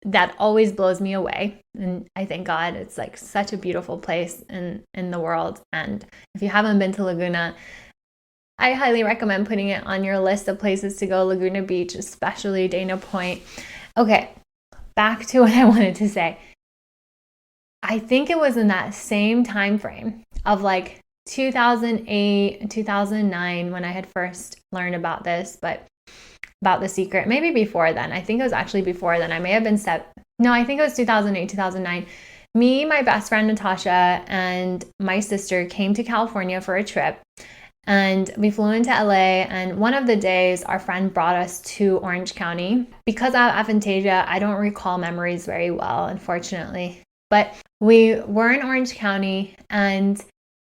that always blows me away. And I thank God, it's like such a beautiful place in the world. And if you haven't been to Laguna, I highly recommend putting it on your list of places to go. Laguna Beach, especially Dana Point. Okay, back to what I wanted to say. I think it was in that same time frame of like 2008, 2009 when I had first learned about this, but about The Secret, maybe before then. I think it was actually before then. I may have been I think it was 2008, 2009. Me, my best friend Natasha, and my sister came to California for a trip. And we flew into LA, and one of the days our friend brought us to Orange County. Because I have aphantasia, I don't recall memories very well, unfortunately. But we were in Orange County, and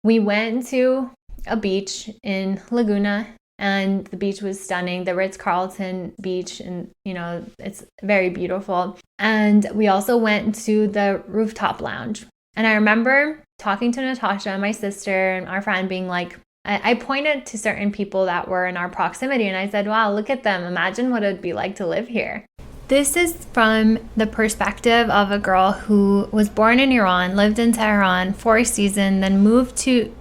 we went to a beach in Laguna, and the beach was stunning, the Ritz-Carlton beach, and it's very beautiful. And we also went to the rooftop lounge. And I remember talking to Natasha, my sister, and our friend being like, I pointed to certain people that were in our proximity and I said, wow, look at them. Imagine what it'd be like to live here. This is from the perspective of a girl who was born in Iran, lived in Tehran for a season, then moved to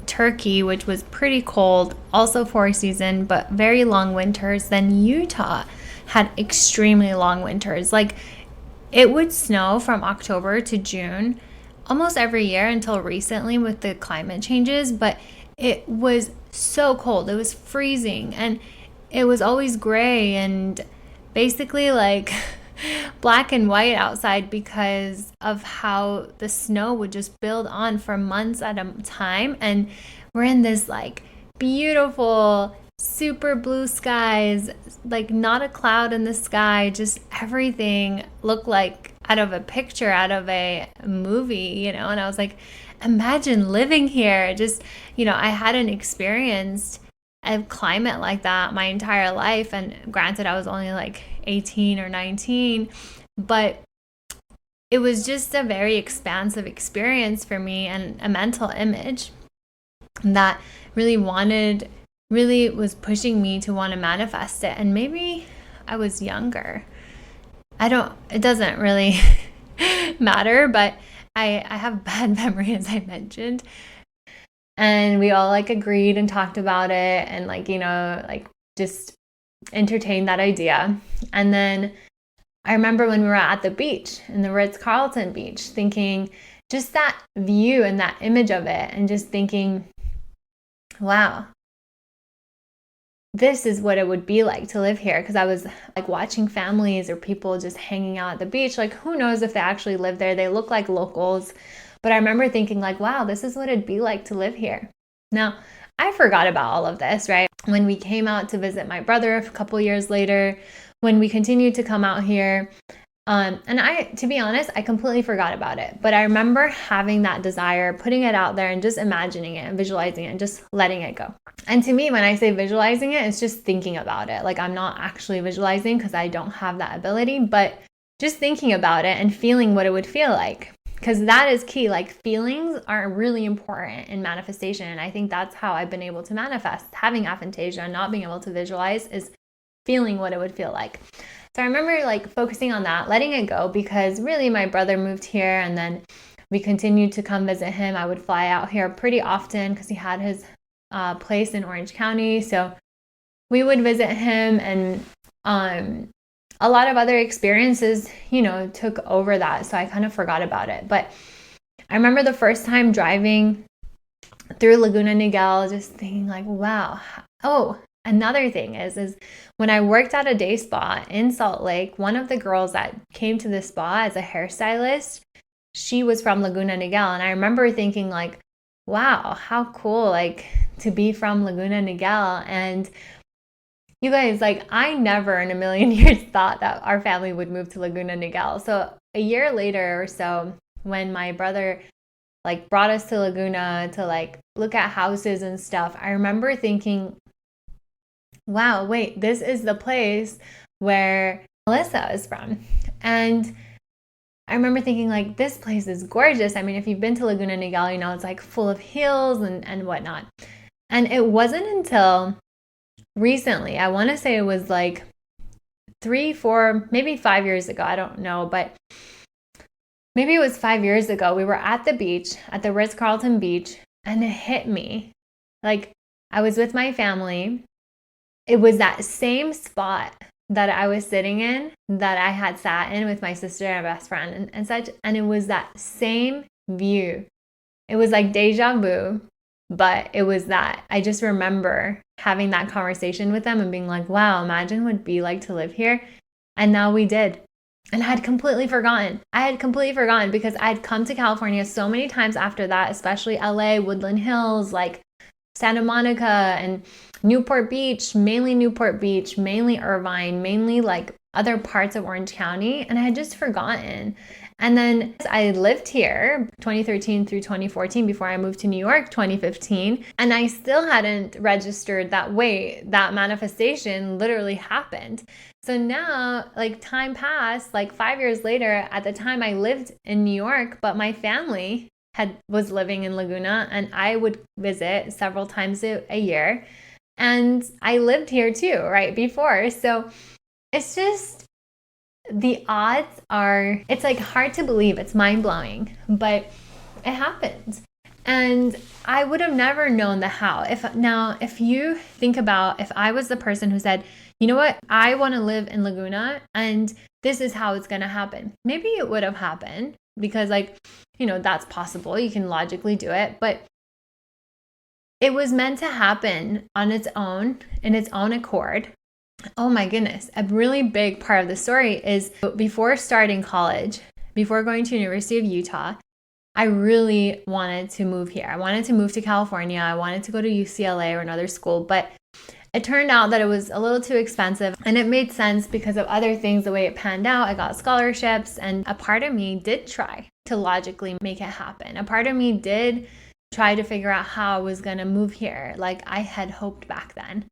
Turkey, which was pretty cold, also for a season, but very long winters. Then Utah had extremely long winters. Like, it would snow from October to June almost every year until recently with the climate changes, but it was so cold. It was freezing, and it was always gray and basically like black and white outside because of how the snow would just build on for months at a time. And we're in this like beautiful, super blue skies, like not a cloud in the sky, just everything looked like out of a picture, out of a movie, and I was like, imagine living here. Just, I hadn't experienced a climate like that my entire life. And granted, I was only like 18 or 19, but it was just a very expansive experience for me and a mental image that really was pushing me to want to manifest it. And maybe I was younger. It doesn't really matter, but I have bad memory, as I mentioned. And we all like agreed and talked about it and just entertained that idea. And then I remember when we were at the beach, in the Ritz-Carlton beach, thinking just that view and that image of it, and just thinking, wow, this is what it would be like to live here. Because I was like watching families or people just hanging out at the beach. Like, who knows if they actually live there? They look like locals. But I remember thinking like, wow, this is what it'd be like to live here. Now, I forgot about all of this, right? When we came out to visit my brother a couple years later, when we continued to come out here, and to be honest, I completely forgot about it. But I remember having that desire, putting it out there and just imagining it and visualizing it and just letting it go. And to me, when I say visualizing it, it's just thinking about it. Like, I'm not actually visualizing because I don't have that ability, but just thinking about it and feeling what it would feel like. Because that is key. Like, feelings are really important in manifestation. And I think that's how I've been able to manifest. Having aphantasia and not being able to visualize is feeling what it would feel like. So I remember like focusing on that, letting it go, because really my brother moved here and then we continued to come visit him. I would fly out here pretty often because he had his place in Orange County. So we would visit him, and a lot of other experiences, took over that. So I kind of forgot about it. But I remember the first time driving through Laguna Niguel, just thinking like, wow. Oh, another thing is when I worked at a day spa in Salt Lake, one of the girls that came to the spa as a hairstylist, she was from Laguna Niguel. And I remember thinking like, wow, how cool, like to be from Laguna Niguel. And you guys, like, I never in a million years thought that our family would move to Laguna Niguel. So a year later or so, when my brother like brought us to Laguna to like look at houses and stuff, I remember thinking, wow, wait, this is the place where Melissa is from. And I remember thinking like, this place is gorgeous. I mean, if you've been to Laguna Niguel, it's like full of hills and whatnot. And it wasn't until recently, I want to say it was like 3, 4, maybe 5 years ago. I don't know, but maybe it was 5 years ago. We were at the beach, at the Ritz-Carlton beach, and it hit me. Like, I was with my family. It was that same spot that I was sitting in that I had sat in with my sister and best friend and such. And it was that same view. It was like deja vu, but it was that. I just remember having that conversation with them and being like, wow, imagine what it'd be like to live here. And now we did. And I had completely forgotten. Because I had come to California so many times after that, especially LA, Woodland Hills, like Santa Monica and Newport Beach, mainly Irvine, mainly like other parts of Orange County. And I had just forgotten. And then I lived here 2013 through 2014 before I moved to New York 2015. And I still hadn't registered that wait, that manifestation literally happened. So now, like, time passed, like 5 years later. At the time I lived in New York, but my family was living in Laguna, and I would visit several times a year. And I lived here too, right before. So it's just, the odds are, it's like hard to believe, it's mind-blowing, but it happens. And I would have never known the how. If you think about, if I was the person who said, you know what, I want to live in Laguna and this is how it's going to happen, maybe it would have happened because, like, you know, that's possible. You can logically do it, but it was meant to happen on its own, in its own accord. Oh my goodness. A really big part of the story is before starting college, before going to University of Utah, I really wanted to move here. I wanted to move to California. I wanted to go to UCLA or another school, but it turned out that it was a little too expensive, and it made sense because of other things, the way it panned out. I got scholarships, and a part of me did try to logically make it happen. A part of me did try to figure out how I was going to move here, like I had hoped back then.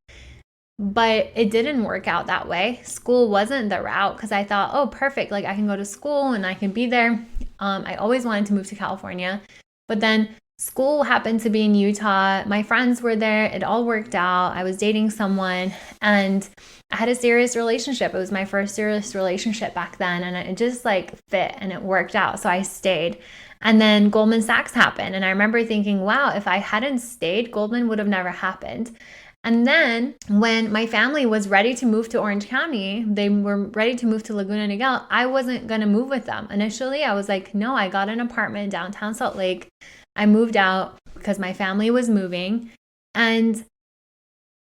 But it didn't work out that way. School wasn't the route because I thought, oh, perfect. Like, I can go to school and I can be there. I always wanted to move to California. But then school happened to be in Utah. My friends were there. It all worked out. I was dating someone and I had a serious relationship. It was my first serious relationship back then. And it just like fit and it worked out. So I stayed. And then Goldman Sachs happened. And I remember thinking, wow, if I hadn't stayed, Goldman would have never happened. And then when my family was ready to move to Orange County, they were ready to move to Laguna Niguel, I wasn't going to move with them. Initially, I was like, no, I got an apartment downtown Salt Lake. I moved out because my family was moving. And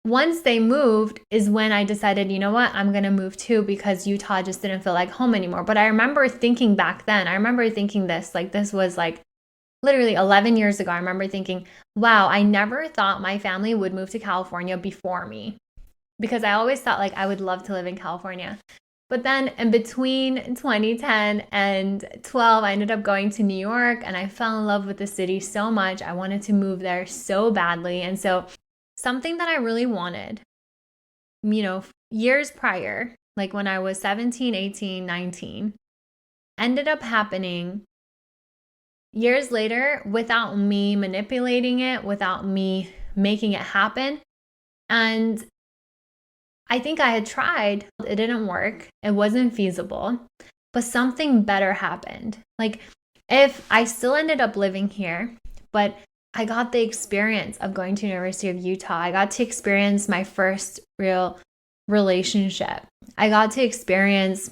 once they moved is when I decided, you know what, I'm going to move too, because Utah just didn't feel like home anymore. But I remember thinking back then, this was like literally 11 years ago. I remember thinking, wow, I never thought my family would move to California before me, because I always thought like I would love to live in California. But then in between 2010 and 12, I ended up going to New York and I fell in love with the city so much. I wanted to move there so badly. And so something that I really wanted, you know, years prior, like when I was 17, 18, 19, ended up happening years later without me manipulating it, without me making it happen. And I think I had tried. It didn't work. It wasn't feasible. But something better happened. Like, if I still ended up living here, but I got the experience of going to University of Utah. I got to experience my first real relationship. I got to experience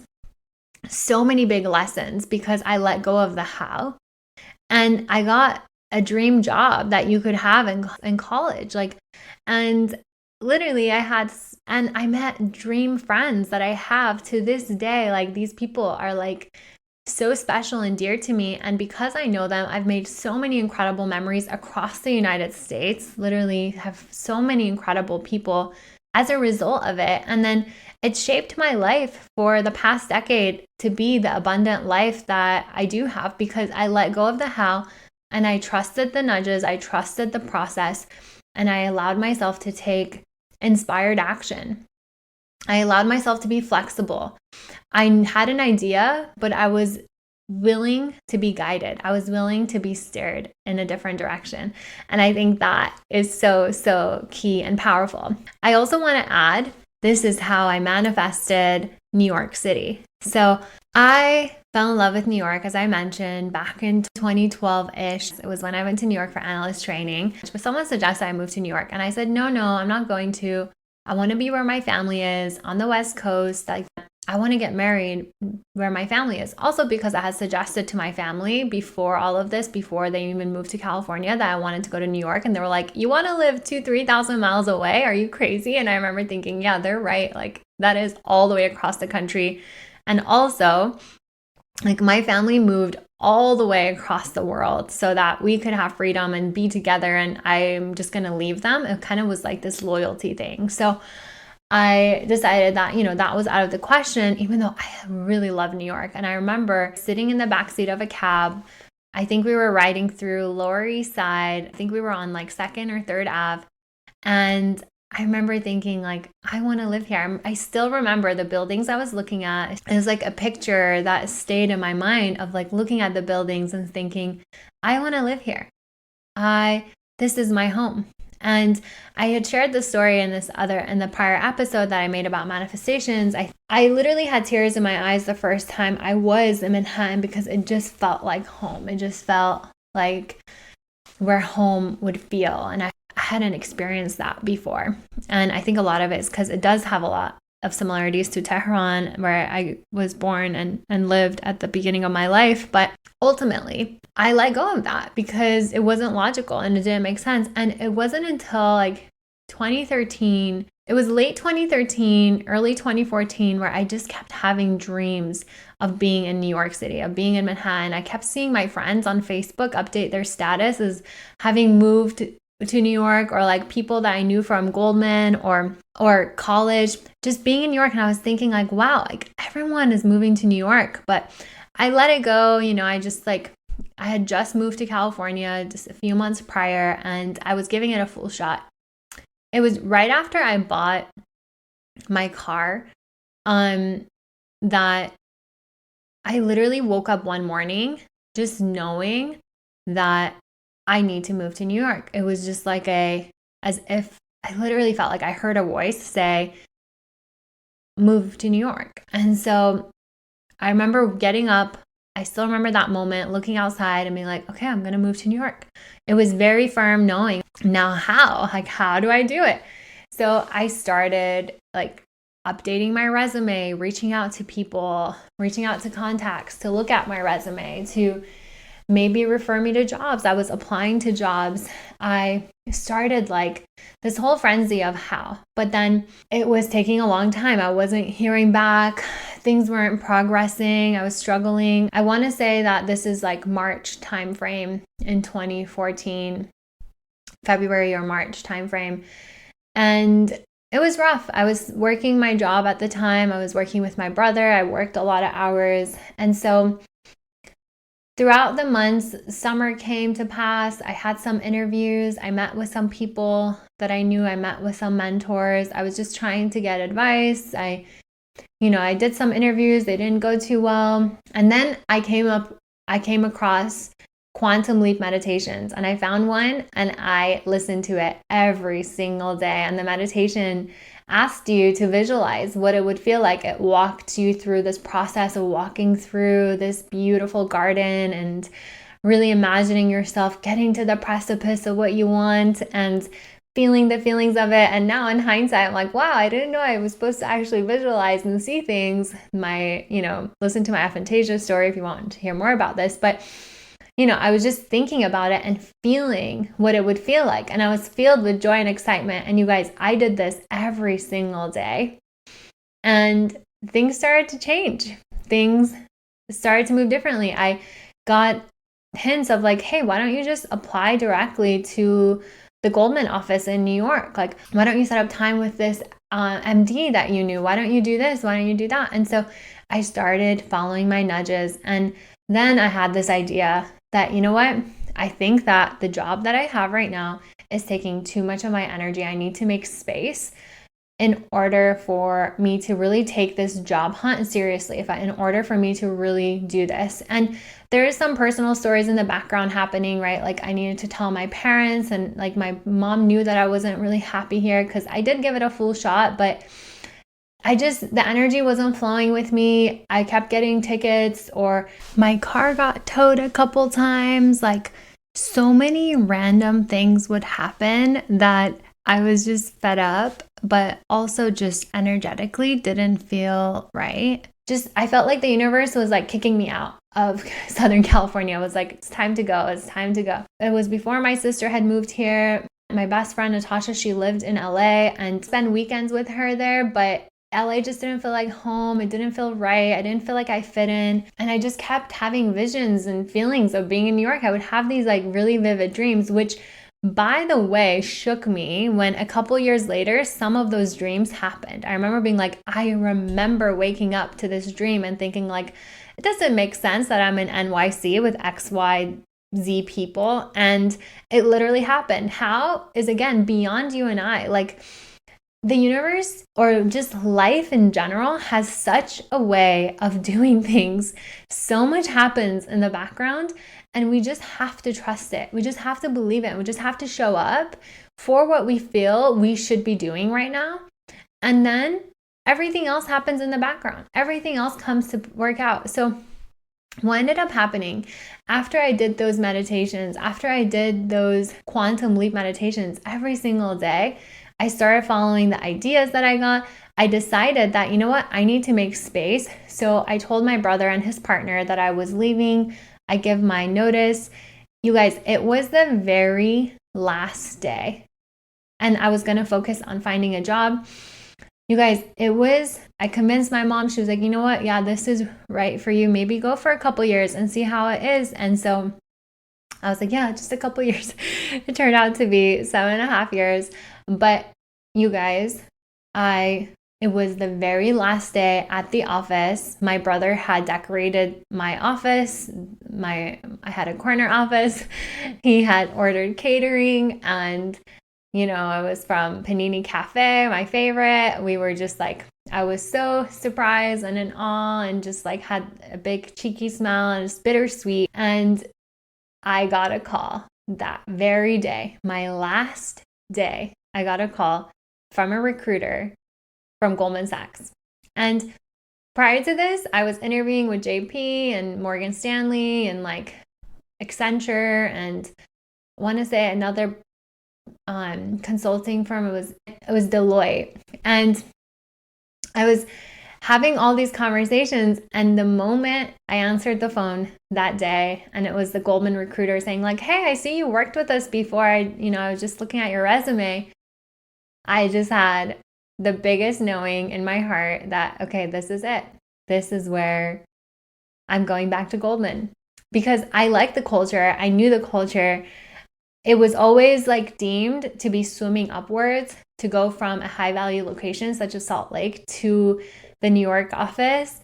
so many big lessons because I let go of the how. And I got a dream job that you could have in college. And literally I met dream friends that I have to this day. Like, these people are like so special and dear to me. And because I know them, I've made so many incredible memories across the United States, literally have so many incredible people as a result of it. And then it shaped my life for the past decade to be the abundant life that I do have, because I let go of the how and I trusted the nudges, I trusted the process, and I allowed myself to take inspired action. I allowed myself to be flexible. I had an idea, but I was willing to be guided. I was willing to be steered in a different direction. And I think that is so, so key and powerful. I also want to add, this is how I manifested New York City. So I fell in love with New York, as I mentioned, back in 2012-ish. It was when I went to New York for analyst training. But someone suggested I move to New York. And I said, no, I'm not going to. I want to be where my family is on the West Coast. Like, I want to get married where my family is. Also because I had suggested to my family before all of this, before they even moved to California, that I wanted to go to New York. And they were like, you want to live 2,000-3,000 miles away? Are you crazy? And I remember thinking, yeah, they're right. Like, that is all the way across the country. And also, like, my family moved all the way across the world so that we could have freedom and be together. And I'm just going to leave them. It kind of was like this loyalty thing. So I decided that, that was out of the question, even though I really love New York. And I remember sitting in the backseat of a cab. I think we were riding through Lower East Side. I think we were on like 2nd or 3rd Ave. And I remember thinking, like, I want to live here. I still remember the buildings I was looking at. It was like a picture that stayed in my mind of like looking at the buildings and thinking, I want to live here. This is my home. And I had shared the story in the prior episode that I made about manifestations. I literally had tears in my eyes the first time I was in Manhattan because it just felt like home. It just felt like where home would feel. And I hadn't experienced that before. And I think a lot of it is because it does have a lot of similarities to Tehran, where I was born and lived at the beginning of my life. But ultimately, I let go of that because it wasn't logical and it didn't make sense. And it wasn't until like 2013, it was late 2013, early 2014, where I just kept having dreams of being in New York City, of being in Manhattan. I kept seeing my friends on Facebook update their status as having moved to New York, or like people that I knew from Goldman or college, just being in New York. And I was thinking like, wow, like everyone is moving to New York. But I let it go. I had just moved to California just a few months prior, and I was giving it a full shot. It was right after I bought my car that I literally woke up one morning just knowing that I need to move to New York. It was just like as if I literally felt like I heard a voice say, move to New York. And so I remember getting up. I still remember that moment, looking outside and being like, okay, I'm going to move to New York. It was very firm knowing. Now how? Like, how do I do it? So I started like updating my resume, reaching out to people, reaching out to contacts to look at my resume, to maybe refer me to jobs. I was applying to jobs. I started like this whole frenzy of how, but then it was taking a long time. I wasn't hearing back. Things weren't progressing. I was struggling. I want to say that this is like March timeframe in 2014, February or March timeframe. And it was rough. I was working my job at the time. I was working with my brother. I worked a lot of hours. And so throughout the months, summer came to pass. I had some interviews. I met with some people that I knew. I met with some mentors. I was just trying to get advice. I did some interviews. They didn't go too well. And then I came across Quantum Leap meditations, and I found one and I listened to it every single day. And the meditation asked you to visualize what it would feel like. It walked you through this process of walking through this beautiful garden and really imagining yourself getting to the precipice of what you want and feeling the feelings of it. And now in hindsight, I'm like, wow, I didn't know I was supposed to actually visualize and see things. Listen to my aphantasia story if you want to hear more about this. But I was just thinking about it and feeling what it would feel like. And I was filled with joy and excitement. And you guys, I did this every single day. And things started to change. Things started to move differently. I got hints of like, hey, why don't you just apply directly to the Goldman office in New York? Like, why don't you set up time with this MD that you knew? Why don't you do this? Why don't you do that? And so I started following my nudges. And then I had this idea that, you know what? I think that the job that I have right now is taking too much of my energy. I need to make space in order for me to really take this job hunt seriously, in order for me to really do this. And there is some personal stories in the background happening, right? Like I needed to tell my parents, and like my mom knew that I wasn't really happy here because I did give it a full shot, but the energy wasn't flowing with me. I kept getting tickets, or my car got towed a couple times. Like, so many random things would happen that I was just fed up, but also just energetically didn't feel right. I felt like the universe was like kicking me out of Southern California. It was like, it's time to go. It's time to go. It was before my sister had moved here. My best friend, Natasha, she lived in LA, and spend weekends with her there, but LA just didn't feel like home. It didn't feel right. I didn't feel like I fit in. And I just kept having visions and feelings of being in New York. I would have these like really vivid dreams, which, by the way, shook me when a couple years later, some of those dreams happened. I remember being like, I remember waking up to this dream and thinking like, it doesn't make sense that I'm in NYC with XYZ people. And it literally happened. How is, again, beyond you and I. Like, the universe, or just life in general, has such a way of doing things. So much happens in the background, and we just have to trust it. We just have to believe it. We just have to show up for what we feel we should be doing right now. And then everything else happens in the background. Everything else comes to work out. So what ended up happening after I did those meditations, after I did those quantum leap meditations every single day, I started following the ideas that I got. I decided that, you know what, I need to make space. So I told my brother and his partner that I was leaving. I give my notice. You guys, it was the very last day, and I was going to focus on finding a job. You guys, I convinced my mom. She was like, you know what? Yeah, this is right for you. Maybe go for a couple years and see how it is. And so I was like, yeah, just a couple years. It turned out to be 7.5 years. But you guys, it was the very last day at the office. My brother had decorated my office. I had a corner office. He had ordered catering, and it was from Panini Cafe, my favorite. We were just like, I was so surprised and in awe, and just like had a big cheeky smile, and just bittersweet. And I got a call that very day, my last day. I got a call from a recruiter from Goldman Sachs. And prior to this, I was interviewing with JP and Morgan Stanley and like Accenture, and I want to say another consulting firm. It was Deloitte. And I was having all these conversations, and the moment I answered the phone that day, and it was the Goldman recruiter saying like, hey, I see you worked with us before. I was just looking at your resume. I just had the biggest knowing in my heart that, okay, this is it. This is where I'm going back to Goldman, because I like the culture. I knew the culture. It was always like deemed to be swimming upwards to go from a high value location such as Salt Lake to the New York office.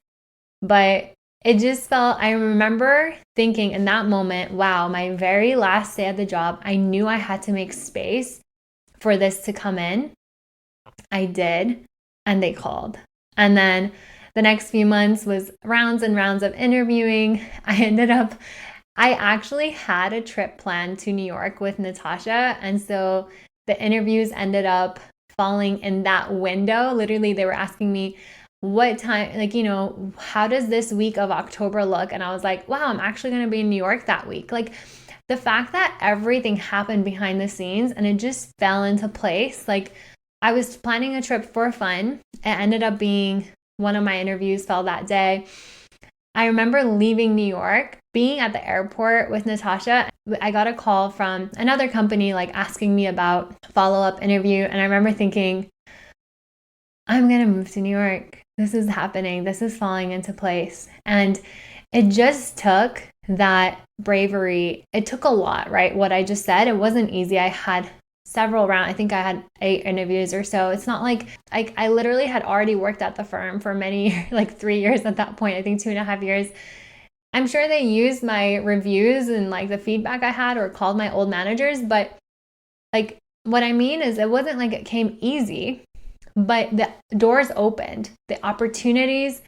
But it just felt, I remember thinking in that moment, wow, my very last day at the job, I knew I had to make space for this to come in. I did, and they called. And then the next few months was rounds and rounds of interviewing. I actually had a trip planned to New York with Natasha. And so the interviews ended up falling in that window. Literally, they were asking me what time, like, how does this week of October look? And I was like, wow, I'm actually going to be in New York that week. Like, the fact that everything happened behind the scenes and it just fell into place. Like, I was planning a trip for fun. It ended up being one of my interviews fell that day. I remember leaving New York, being at the airport with Natasha. I got a call from another company like asking me about follow-up interview. And I remember thinking, I'm going to move to New York. This is happening. This is falling into place. And it just took that bravery. It took a lot, right? What I just said, it wasn't easy. I had several rounds. I think I had 8 interviews or so. It's not like I literally had already worked at the firm for many years, like 3 years at that point, I think 2.5 years. I'm sure they used my reviews and like the feedback I had or called my old managers. But like, what I mean is it wasn't like it came easy, but the doors opened, the opportunities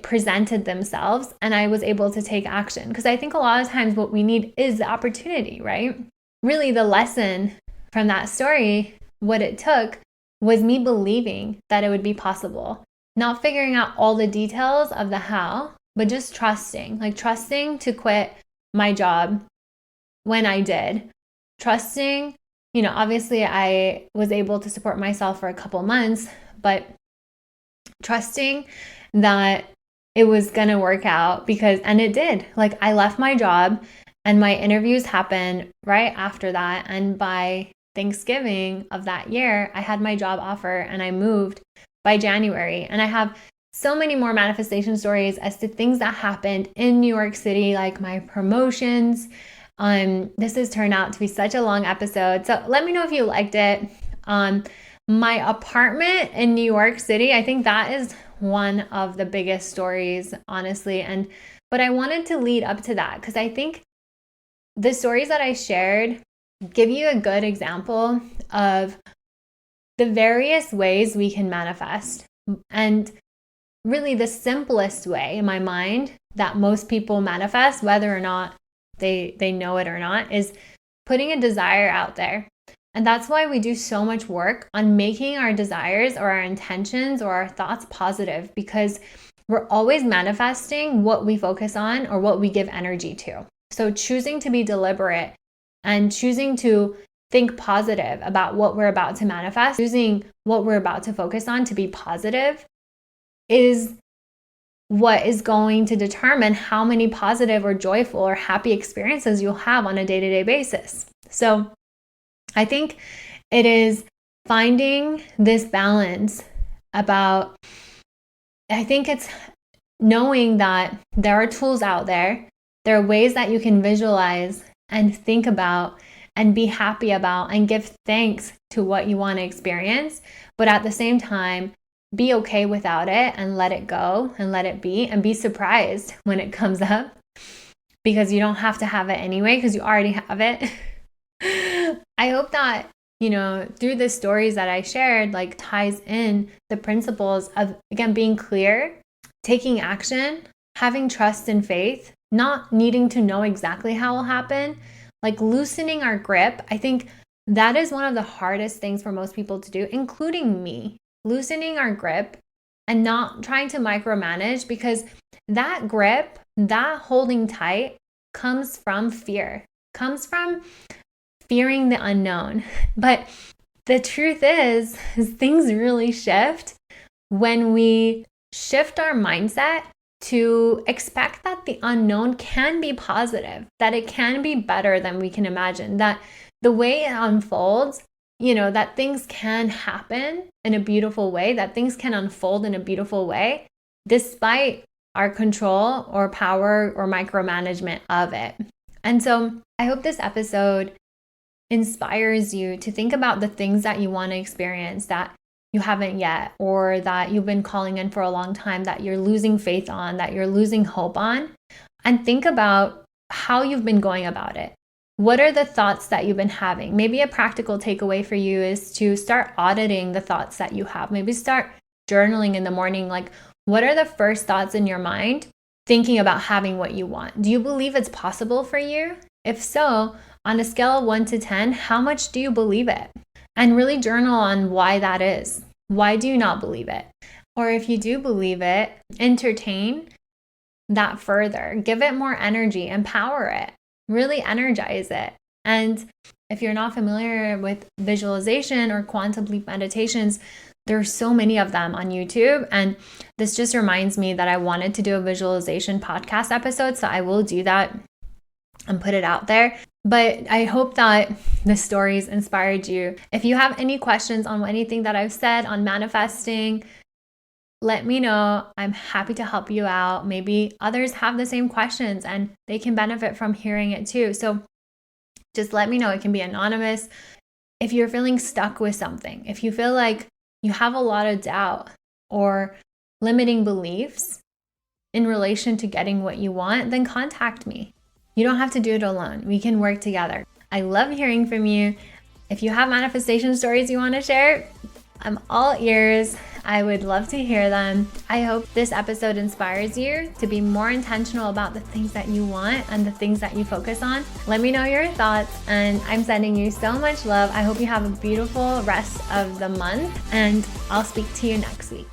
presented themselves, and I was able to take action. Because I think a lot of times what we need is the opportunity, right? Really, the lesson from that story, what it took was me believing that it would be possible, not figuring out all the details of the how, but just trusting to quit my job when I did. Trusting, obviously I was able to support myself for a couple months, but trusting that it was going to work out and it did. Like, I left my job and my interviews happened right after that. And by Thanksgiving of that year, I had my job offer and I moved by January. And I have so many more manifestation stories as to things that happened in New York City, like my promotions. This has turned out to be such a long episode. So let me know if you liked it. My apartment in New York City, I think that is one of the biggest stories, honestly. But I wanted to lead up to that because I think the stories that I shared give you a good example of the various ways we can manifest. And really the simplest way in my mind that most people manifest, whether or not they know it or not, is putting a desire out there. And that's why we do so much work on making our desires or our intentions or our thoughts positive, because we're always manifesting what we focus on or what we give energy to. So choosing to be deliberate and choosing to think positive about what we're about to manifest, choosing what we're about to focus on to be positive, is what is going to determine how many positive or joyful or happy experiences you'll have on a day-to-day basis. So I think it is finding this balance about, I think it's knowing that there are tools out there. There are ways that you can visualize and think about and be happy about and give thanks to what you want to experience. But at the same time, be okay without it and let it go and let it be and be surprised when it comes up, because you don't have to have it anyway because you already have it. I hope that, through the stories that I shared, ties in the principles of, again, being clear, taking action, having trust and faith, not needing to know exactly how it will happen, loosening our grip. I think that is one of the hardest things for most people to do, including me. Loosening our grip and not trying to micromanage, because that grip, that holding tight, comes from fear, comes from fearing the unknown. But the truth is things really shift when we shift our mindset to expect that the unknown can be positive, that it can be better than we can imagine, that the way it unfolds, that things can happen in a beautiful way, that things can unfold in a beautiful way, despite our control or power or micromanagement of it. And so I hope this episode inspires you to think about the things that you want to experience that you haven't yet, or that you've been calling in for a long time, that you're losing faith on, that you're losing hope on, and think about how you've been going about it. What are the thoughts that you've been having? Maybe a practical takeaway for you is to start auditing the thoughts that you have. Maybe start journaling in the morning. What are the first thoughts in your mind thinking about having what you want? Do you believe it's possible for you? If so, on a scale of 1 to 10, how much do you believe it? And really journal on why that is. Why do you not believe it? Or if you do believe it, entertain that further. Give it more energy, empower it. Really energize it. And if you're not familiar with visualization or quantum leap meditations, there's so many of them on YouTube. And this just reminds me that I wanted to do a visualization podcast episode. So I will do that and put it out there. But I hope that the stories inspired you. If you have any questions on anything that I've said on manifesting, let me know. I'm happy to help you out. Maybe others have the same questions and they can benefit from hearing it too. So just let me know. It can be anonymous. If you're feeling stuck with something, if you feel like you have a lot of doubt or limiting beliefs in relation to getting what you want, then contact me. You don't have to do it alone. We can work together. I love hearing from you. If you have manifestation stories you want to share, I'm all ears. I would love to hear them. I hope this episode inspires you to be more intentional about the things that you want and the things that you focus on. Let me know your thoughts, and I'm sending you so much love. I hope you have a beautiful rest of the month, and I'll speak to you next week.